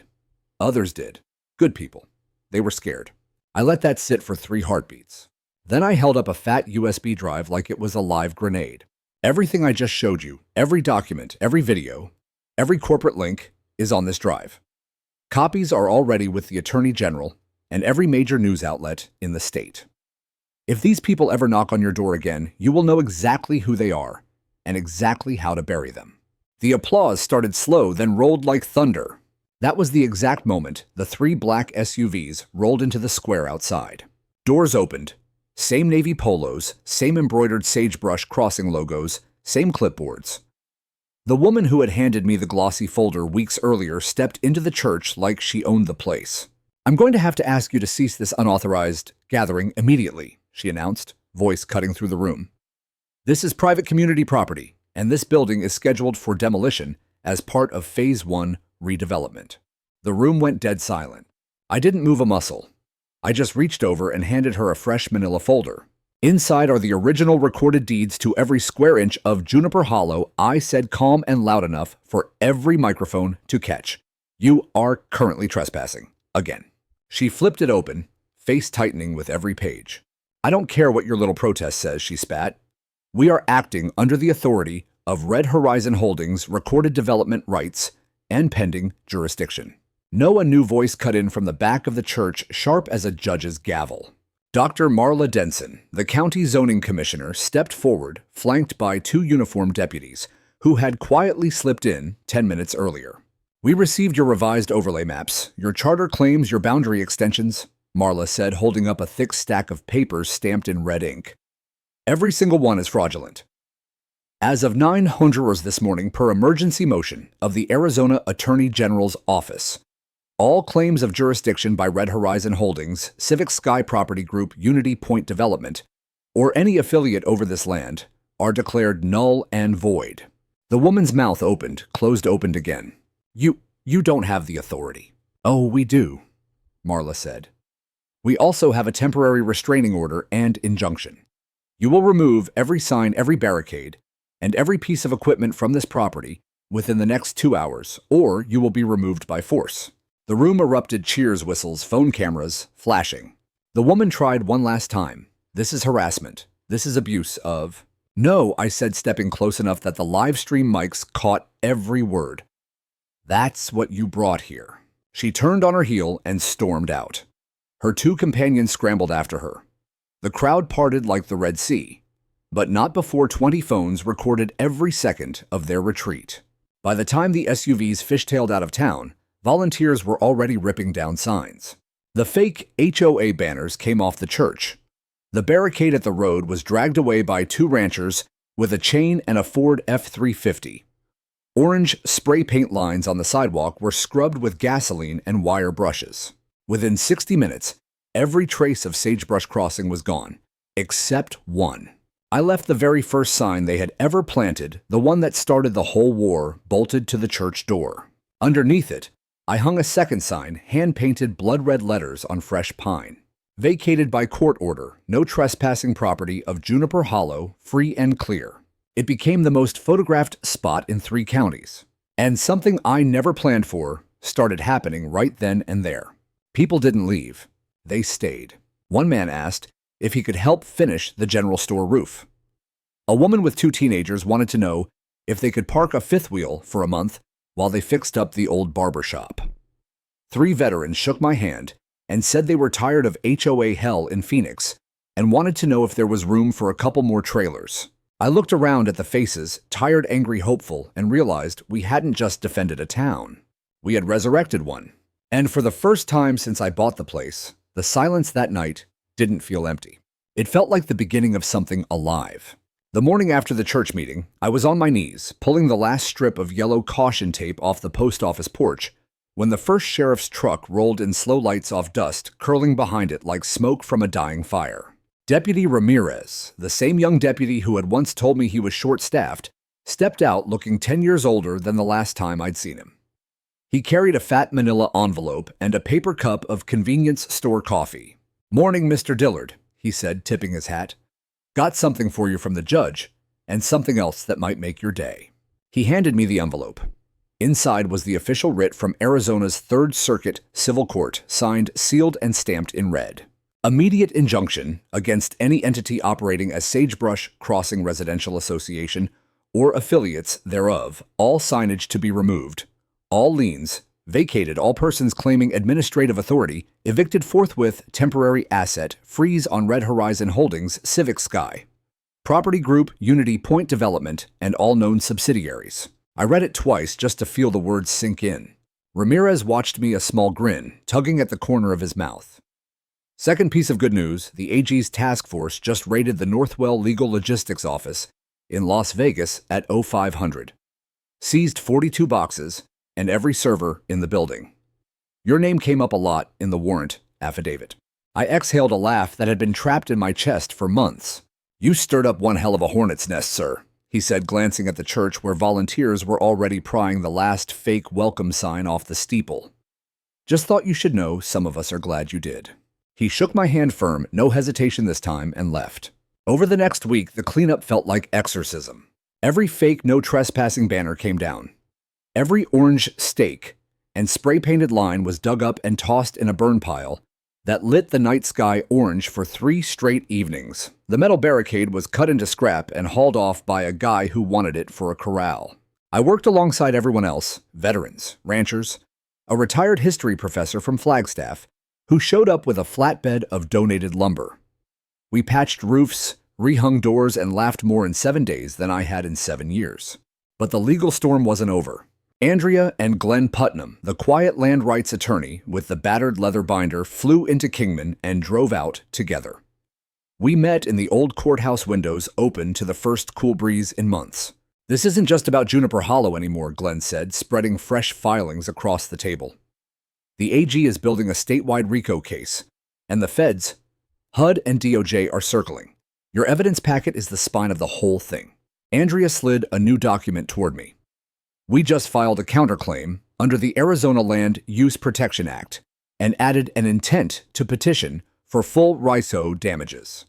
Others did. Good people. They were scared. I let that sit for 3 heartbeats. Then I held up a fat USB drive like it was a live grenade. Everything I just showed you, every document, every video, every corporate link is on this drive. Copies are already with the Attorney General and every major news outlet in the state. If these people ever knock on your door again, you will know exactly who they are and exactly how to bury them. The applause started slow, then rolled like thunder. That was the exact moment the 3 black SUVs rolled into the square outside. Doors opened. Same navy polos, same embroidered sagebrush crossing logos, same clipboards. The woman who had handed me the glossy folder weeks earlier stepped into the church like she owned the place. "I'm going to have to ask you to cease this unauthorized gathering immediately," she announced, voice cutting through the room. "This is private community property, and this building is scheduled for demolition as part of Phase 1 redevelopment." The room went dead silent. I didn't move a muscle. I just reached over and handed her a fresh manila folder. Inside are the original recorded deeds to every square inch of Juniper Hollow. I said calm and loud enough for every microphone to catch. "You are currently trespassing. Again." She flipped it open, face tightening with every page. "I don't care what your little protest says," she spat. "We are acting under the authority of Red Horizon Holdings recorded development rights and pending jurisdiction." A new voice cut in from the back of the church, sharp as a judge's gavel. Dr. Marla Denson, the county zoning commissioner, stepped forward, flanked by 2 uniformed deputies, who had quietly slipped in 10 minutes earlier. "We received your revised overlay maps, your charter claims, your boundary extensions," Marla said, holding up a thick stack of papers stamped in red ink. "Every single one is fraudulent. As of 9:00 this morning, per emergency motion of the Arizona Attorney General's office, all claims of jurisdiction by Red Horizon Holdings, Civic Sky Property Group, Unity Point Development, or any affiliate over this land are declared null and void." The woman's mouth opened, closed, opened again. You don't have the authority." "Oh, we do," Marla said. "We also have a temporary restraining order and injunction. You will remove every sign, every barricade, and every piece of equipment from this property within the next 2 hours, or you will be removed by force." The room erupted, cheers, whistles, phone cameras, flashing. The woman tried one last time. "This is harassment. This is abuse of—" "No," I said, stepping close enough that the live stream mics caught every word. "That's what you brought here." She turned on her heel and stormed out. Her 2 companions scrambled after her. The crowd parted like the Red Sea, but not before 20 phones recorded every second of their retreat. By the time the SUVs fishtailed out of town, volunteers were already ripping down signs. The fake HOA banners came off the church. The barricade at the road was dragged away by 2 ranchers with a chain and a Ford F-350. Orange spray paint lines on the sidewalk were scrubbed with gasoline and wire brushes. Within 60 minutes, every trace of Sagebrush Crossing was gone, except one. I left the very first sign they had ever planted, the one that started the whole war, bolted to the church door. Underneath it, I hung a second sign, hand-painted blood-red letters on fresh pine. Vacated by court order, no trespassing property of Juniper Hollow, free and clear. It became the most photographed spot in 3 counties. And something I never planned for started happening right then and there. People didn't leave. They stayed. One man asked if he could help finish the general store roof. A woman with 2 teenagers wanted to know if they could park a fifth wheel for a month while they fixed up the old barber shop. 3 veterans shook my hand and said they were tired of HOA hell in Phoenix and wanted to know if there was room for a couple more trailers. I looked around at the faces, tired, angry, hopeful, and realized we hadn't just defended a town. We had resurrected one. And for the first time since I bought the place, the silence that night didn't feel empty. It felt like the beginning of something alive. The morning after the church meeting, I was on my knees, pulling the last strip of yellow caution tape off the post office porch, when the first sheriff's truck rolled in slow lights off dust, curling behind it like smoke from a dying fire. Deputy Ramirez, the same young deputy who had once told me he was short-staffed, stepped out looking 10 years older than the last time I'd seen him. He carried a fat manila envelope and a paper cup of convenience store coffee. "Morning, Mr. Dillard," he said, tipping his hat. "Got something for you from the judge, and something else that might make your day." He handed me the envelope. Inside was the official writ from Arizona's 3rd Circuit Civil Court, signed, sealed, and stamped in red. Immediate injunction against any entity operating as Sagebrush Crossing Residential Association or affiliates thereof, all signage to be removed, all liens vacated, all persons claiming administrative authority evicted forthwith, temporary asset freeze on Red Horizon Holdings Civic Sky, Property Group Unity Point Development, and all known subsidiaries. I read it twice just to feel the words sink in. Ramirez watched me, a small grin tugging at the corner of his mouth. Second piece of good news, the AG's task force just raided the Northwell Legal Logistics Office in Las Vegas at 0500. Seized 42 boxes and every server in the building. Your name came up a lot in the warrant affidavit. I exhaled a laugh that had been trapped in my chest for months. "You stirred up one hell of a hornet's nest, sir," he said, glancing at the church where volunteers were already prying the last fake welcome sign off the steeple. "Just thought you should know some of us are glad you did." He shook my hand firm, no hesitation this time, and left. Over the next week, the cleanup felt like exorcism. Every fake no trespassing banner came down. Every orange stake and spray-painted line was dug up and tossed in a burn pile that lit the night sky orange for 3 straight evenings. The metal barricade was cut into scrap and hauled off by a guy who wanted it for a corral. I worked alongside everyone else, veterans, ranchers, a retired history professor from Flagstaff, who showed up with a flatbed of donated lumber. We patched roofs, rehung doors, and laughed more in 7 days than I had in 7 years. But the legal storm wasn't over. Andrea and Glenn Putnam, the quiet land rights attorney with the battered leather binder, flew into Kingman and drove out together. We met in the old courthouse windows, open to the first cool breeze in months. "This isn't just about Juniper Hollow anymore," Glenn said, spreading fresh filings across the table. "The AG is building a statewide RICO case, and the feds, HUD and DOJ, are circling. Your evidence packet is the spine of the whole thing." Andrea slid a new document toward me. "We just filed a counterclaim under the Arizona Land Use Protection Act and added an intent to petition for full RICO damages.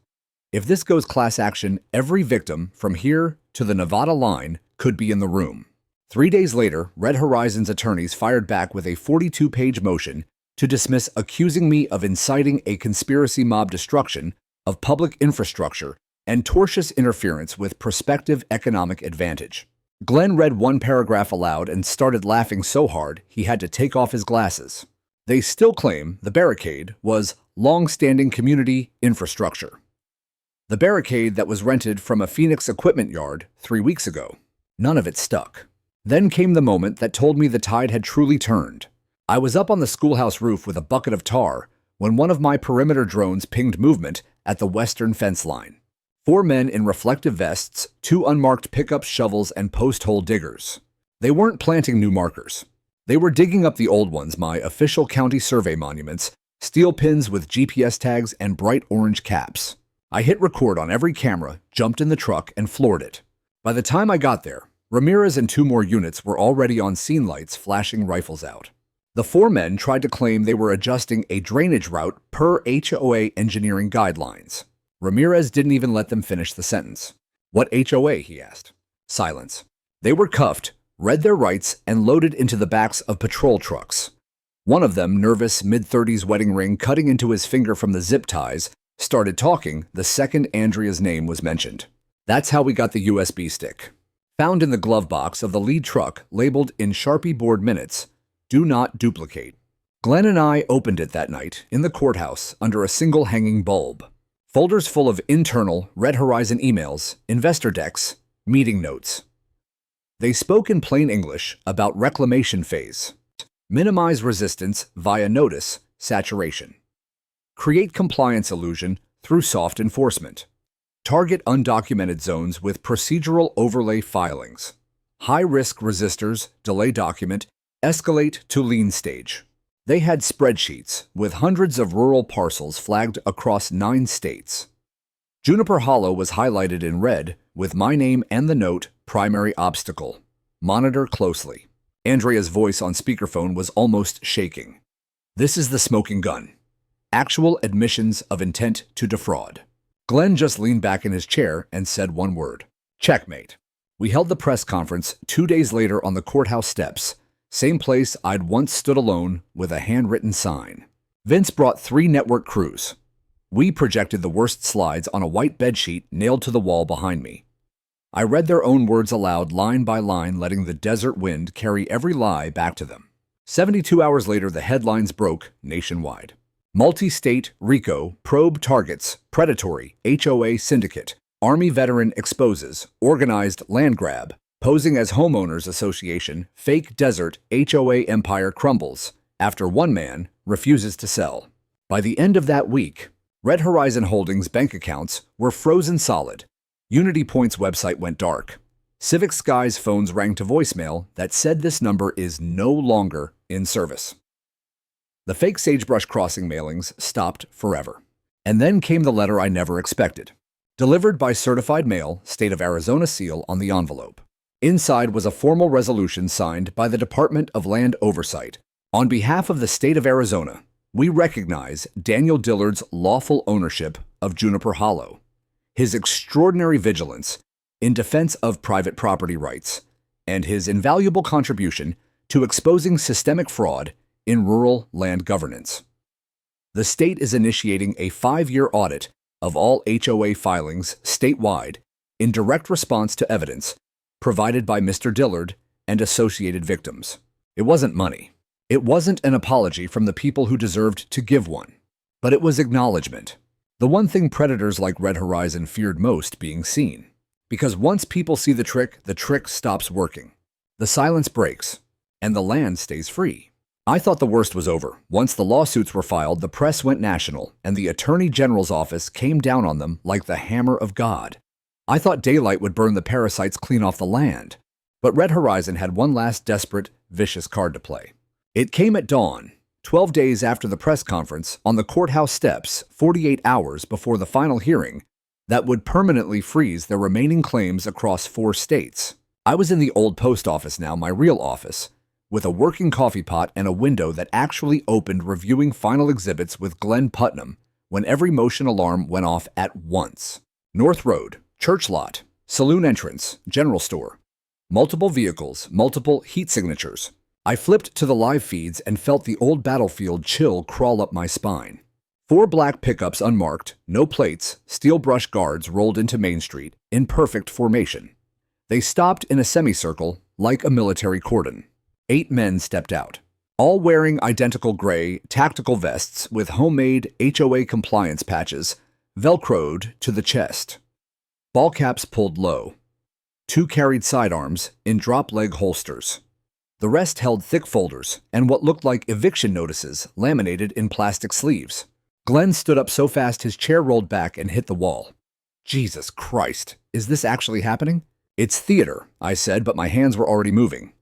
If this goes class action, every victim from here to the Nevada line could be in the room." 3 days later, Red Horizon's attorneys fired back with a 42-page motion to dismiss, accusing me of inciting a conspiracy mob destruction of public infrastructure and tortious interference with prospective economic advantage. Glenn read one paragraph aloud and started laughing so hard he had to take off his glasses. They still claim the barricade was long-standing community infrastructure. The barricade that was rented from a Phoenix equipment yard 3 weeks ago. None of it stuck. Then came the moment that told me the tide had truly turned. I was up on the schoolhouse roof with a bucket of tar when one of my perimeter drones pinged movement at the western fence line. 4 men in reflective vests, 2 unmarked pickup shovels, and post-hole diggers. They weren't planting new markers. They were digging up the old ones, my official county survey monuments, steel pins with GPS tags and bright orange caps. I hit record on every camera, jumped in the truck, and floored it. By the time I got there, Ramirez and 2 more units were already on scene lights flashing rifles out. The 4 men tried to claim they were adjusting a drainage route per HOA engineering guidelines. Ramirez didn't even let them finish the sentence. "What HOA?" he asked. Silence. They were cuffed, read their rights, and loaded into the backs of patrol trucks. One of them, nervous, mid-30s wedding ring cutting into his finger from the zip ties, started talking the second Andrea's name was mentioned. That's how we got the USB stick. Found in the glove box of the lead truck, labeled in Sharpie board minutes, "Do not duplicate." Glenn and I opened it that night in the courthouse under a single hanging bulb. Folders full of internal Red Horizon emails, investor decks, meeting notes. They spoke in plain English about reclamation phase. Minimize resistance via notice saturation. Create compliance illusion through soft enforcement. Target undocumented zones with procedural overlay filings. High-risk resistors, delay document, escalate to lien stage. They had spreadsheets with hundreds of rural parcels flagged across 9 states. Juniper Hollow was highlighted in red with my name and the note, "Primary obstacle. Monitor closely." Andrea's voice on speakerphone was almost shaking. "This is the smoking gun. Actual admissions of intent to defraud." Glenn just leaned back in his chair and said one word: "Checkmate." We held the press conference 2 days later on the courthouse steps, same place I'd once stood alone with a handwritten sign. Vince brought 3 network crews. We projected the worst slides on a white bedsheet nailed to the wall behind me. I read their own words aloud, line by line, letting the desert wind carry every lie back to them. 72 hours later, the headlines broke nationwide. Multi-state RICO probe targets predatory HOA syndicate. Army veteran exposes organized land grab. Posing as Homeowners Association, fake desert HOA empire crumbles after one man refuses to sell. By the end of that week, Red Horizon Holdings bank accounts were frozen solid. Unity Point's website went dark. Civic Sky's phones rang to voicemail that said this number is no longer in service. The fake Sagebrush Crossing mailings stopped forever. And then came the letter I never expected. Delivered by certified mail, State of Arizona seal on the envelope. Inside was a formal resolution signed by the Department of Land Oversight. On behalf of the state of Arizona, we recognize Daniel Dillard's lawful ownership of Juniper Hollow, his extraordinary vigilance in defense of private property rights, and his invaluable contribution to exposing systemic fraud in rural land governance. The state is initiating a 5-year audit of all HOA filings statewide in direct response to evidence provided by Mr. Dillard and associated victims. It wasn't money. It wasn't an apology from the people who deserved to give one. But it was acknowledgement. The one thing predators like Red Horizon feared most being seen. Because once people see the trick stops working. The silence breaks, and the land stays free. I thought the worst was over. Once the lawsuits were filed, the press went national, and the Attorney General's office came down on them like the hammer of God. I thought daylight would burn the parasites clean off the land. But Red Horizon had one last desperate, vicious card to play. It came at dawn, 12 days after the press conference, on the courthouse steps, 48 hours before the final hearing, that would permanently freeze their remaining claims across 4 states. I was in the old post office now, my real office, with a working coffee pot and a window that actually opened, reviewing final exhibits with Glenn Putnam when every motion alarm went off at once. North Road, church lot, saloon entrance, general store. Multiple vehicles, multiple heat signatures. I flipped to the live feeds and felt the old battlefield chill crawl up my spine. 4 black pickups unmarked, no plates, steel brush guards rolled into Main Street in perfect formation. They stopped in a semicircle like a military cordon. 8 men stepped out, all wearing identical gray tactical vests with homemade HOA compliance patches velcroed to the chest. Ball caps pulled low. 2 carried sidearms in drop-leg holsters. The rest held thick folders and what looked like eviction notices laminated in plastic sleeves. Glenn stood up so fast his chair rolled back and hit the wall. "Jesus Christ, is this actually happening?" "It's theater," I said, but my hands were already moving.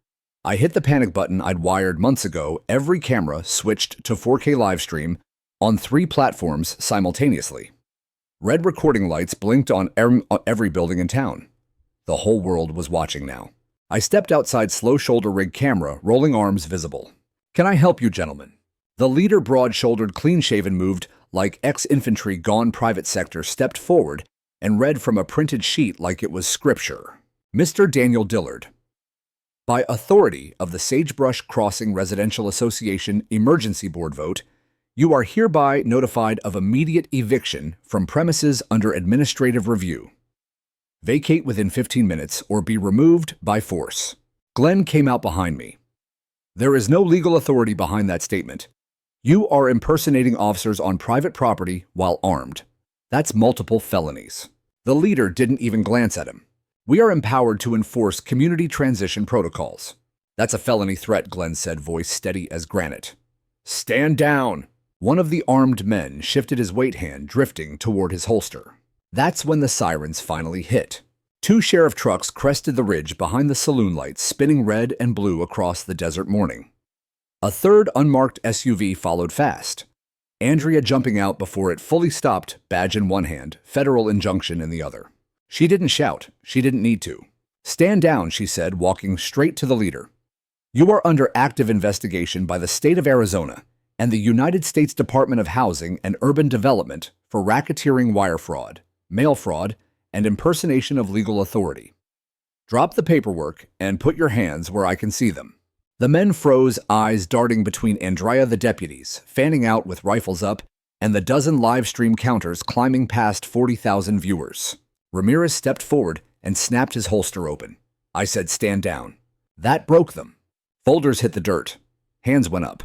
I hit the panic button I'd wired months ago. Every camera switched to 4K live stream on 3 platforms simultaneously. Red recording lights blinked on every building in town. The whole world was watching now. I stepped outside slow shoulder rig camera, rolling arms visible. "Can I help you, gentlemen?" The leader, broad-shouldered, clean-shaven, moved like ex-infantry gone private sector, stepped forward and read from a printed sheet like it was scripture. "Mr. Daniel Dillard, by authority of the Sagebrush Crossing Residential Association Emergency Board vote, you are hereby notified of immediate eviction from premises under administrative review. Vacate within 15 minutes or be removed by force." Glenn came out behind me. "There is no legal authority behind that statement. You are impersonating officers on private property while armed. That's multiple felonies." The leader didn't even glance at him. "We are empowered to enforce community transition protocols." "That's a felony threat," Glenn said, voice steady as granite. "Stand down." One of the armed men shifted his weight hand, drifting toward his holster. That's when the sirens finally hit. 2 sheriff trucks crested the ridge behind the saloon lights, spinning red and blue across the desert morning. A third unmarked SUV followed fast, Andrea jumping out before it fully stopped, badge in one hand, federal injunction in the other. She didn't shout. She didn't need to. "Stand down," she said, walking straight to the leader. "You are under active investigation by the state of Arizona and the United States Department of Housing and Urban Development for racketeering, wire fraud, mail fraud, and impersonation of legal authority. Drop the paperwork and put your hands where I can see them." The men froze, eyes darting between Andrea, the deputies, fanning out with rifles up, and the dozen live stream counters climbing past 40,000 viewers. Ramirez stepped forward and snapped his holster open. I said, "Stand down." That broke them. Folders hit the dirt. Hands went up.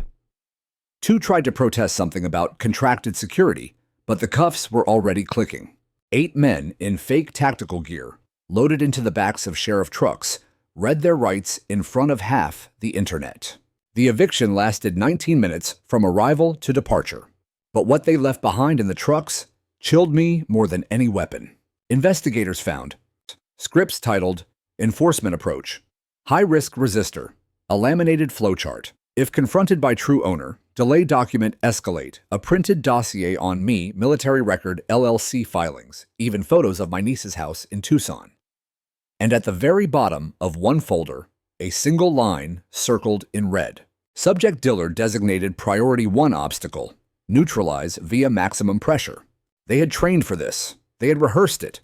2 tried to protest something about contracted security, but the cuffs were already clicking. 8 men in fake tactical gear, loaded into the backs of sheriff trucks, read their rights in front of half the internet. The eviction lasted 19 minutes from arrival to departure. But what they left behind in the trucks chilled me more than any weapon. Investigators found scripts titled Enforcement Approach, High Risk Resistor, a laminated flowchart. If confronted by true owner, delay document escalate, a printed dossier on me, military record, LLC filings, even photos of my niece's house in Tucson. And at the very bottom of one folder, a single line circled in red. Subject Dillard designated Priority 1 obstacle, neutralize via maximum pressure. They had trained for this. They had rehearsed it.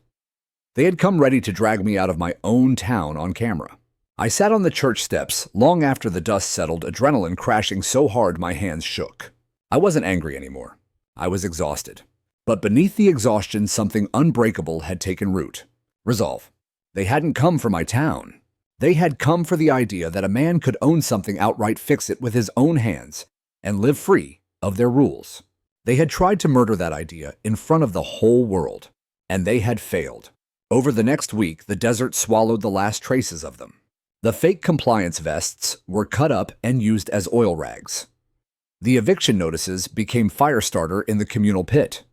They had come ready to drag me out of my own town on camera. I sat on the church steps long after the dust settled, adrenaline crashing so hard my hands shook. I wasn't angry anymore. I was exhausted. But beneath the exhaustion, something unbreakable had taken root. Resolve. They hadn't come for my town. They had come for the idea that a man could own something outright, fix it with his own hands, and live free of their rules. They had tried to murder that idea in front of the whole world, and they had failed. Over the next week, the desert swallowed the last traces of them. The fake compliance vests were cut up and used as oil rags. The eviction notices became fire starter in the communal pit.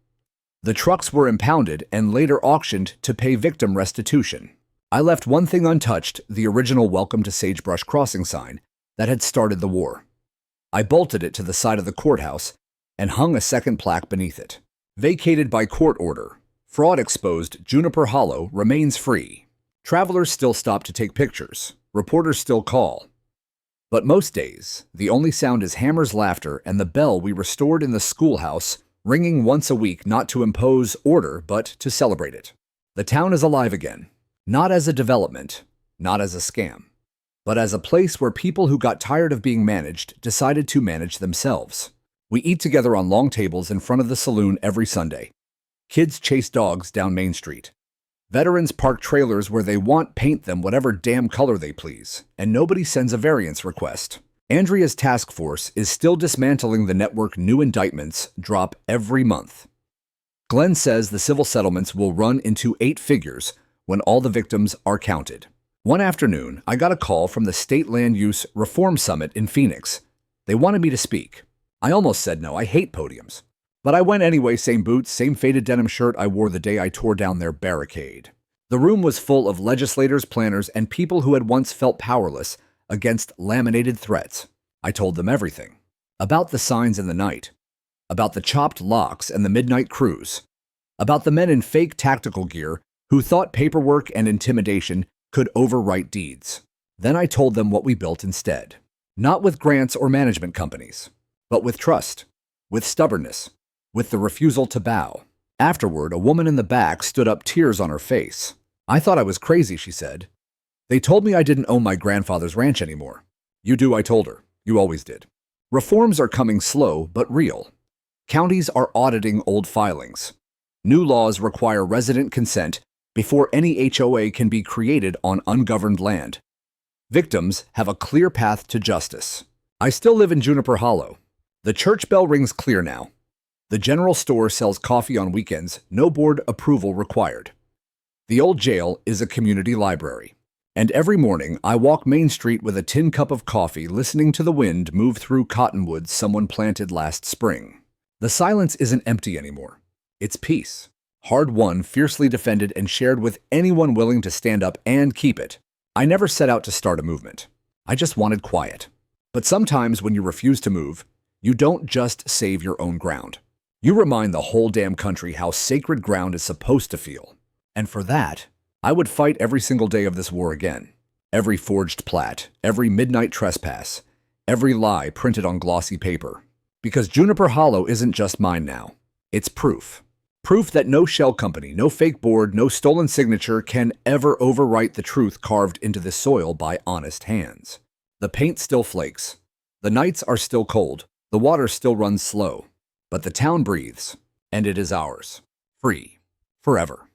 The trucks were impounded and later auctioned to pay victim restitution. I left one thing untouched, the original Welcome to Sagebrush Crossing sign that had started the war. I bolted it to the side of the courthouse and hung a second plaque beneath it. Vacated by court order. Fraud exposed. Juniper Hollow remains free. Travelers still stop to take pictures. Reporters still call. But most days, the only sound is Hammer's laughter and the bell we restored in the schoolhouse, ringing once a week, not to impose order, but to celebrate it. The town is alive again. Not as a development, not as a scam, but as a place where people who got tired of being managed decided to manage themselves. We eat together on long tables in front of the saloon every Sunday. Kids chase dogs down Main Street. Veterans park trailers where they want, paint them whatever damn color they please, and nobody sends a variance request. Andrea's task force is still dismantling the network. New indictments drop every month. Glenn says the civil settlements will run into 8 figures when all the victims are counted. One afternoon, I got a call from the State Land Use Reform Summit in Phoenix. They wanted me to speak. I almost said no. I hate podiums. But I went anyway, same boots, same faded denim shirt I wore the day I tore down their barricade. The room was full of legislators, planners, and people who had once felt powerless against laminated threats. I told them everything. About the signs in the night. About the chopped locks and the midnight cruise. about the men in fake tactical gear who thought paperwork and intimidation could overwrite deeds. Then I told them what we built instead. Not with grants or management companies, but with trust, with stubbornness, with the refusal to bow. Afterward, a woman in the back stood up, tears on her face. I thought I was crazy, she said. They told me I didn't own my grandfather's ranch anymore. You do, I told her. You always did. Reforms are coming slow but real. Counties are auditing old filings. New laws require resident consent before any HOA can be created on ungoverned land. Victims have a clear path to justice. I still live in Juniper Hollow. The church bell rings clear now. The general store sells coffee on weekends, no board approval required. The old jail is a community library. And every morning, I walk Main Street with a tin cup of coffee, listening to the wind move through cottonwoods someone planted last spring. The silence isn't empty anymore. It's peace. Hard-won, fiercely defended, and shared with anyone willing to stand up and keep it. I never set out to start a movement. I just wanted quiet. But sometimes when you refuse to move, you don't just save your own ground. You remind the whole damn country how sacred ground is supposed to feel. And for that, I would fight every single day of this war again. Every forged plat, every midnight trespass, every lie printed on glossy paper. Because Juniper Hollow isn't just mine now. It's proof. Proof that no shell company, no fake board, no stolen signature can ever overwrite the truth carved into the soil by honest hands. The paint still flakes. The nights are still cold. The water still runs slow. But the town breathes, and it is ours. Free. Forever.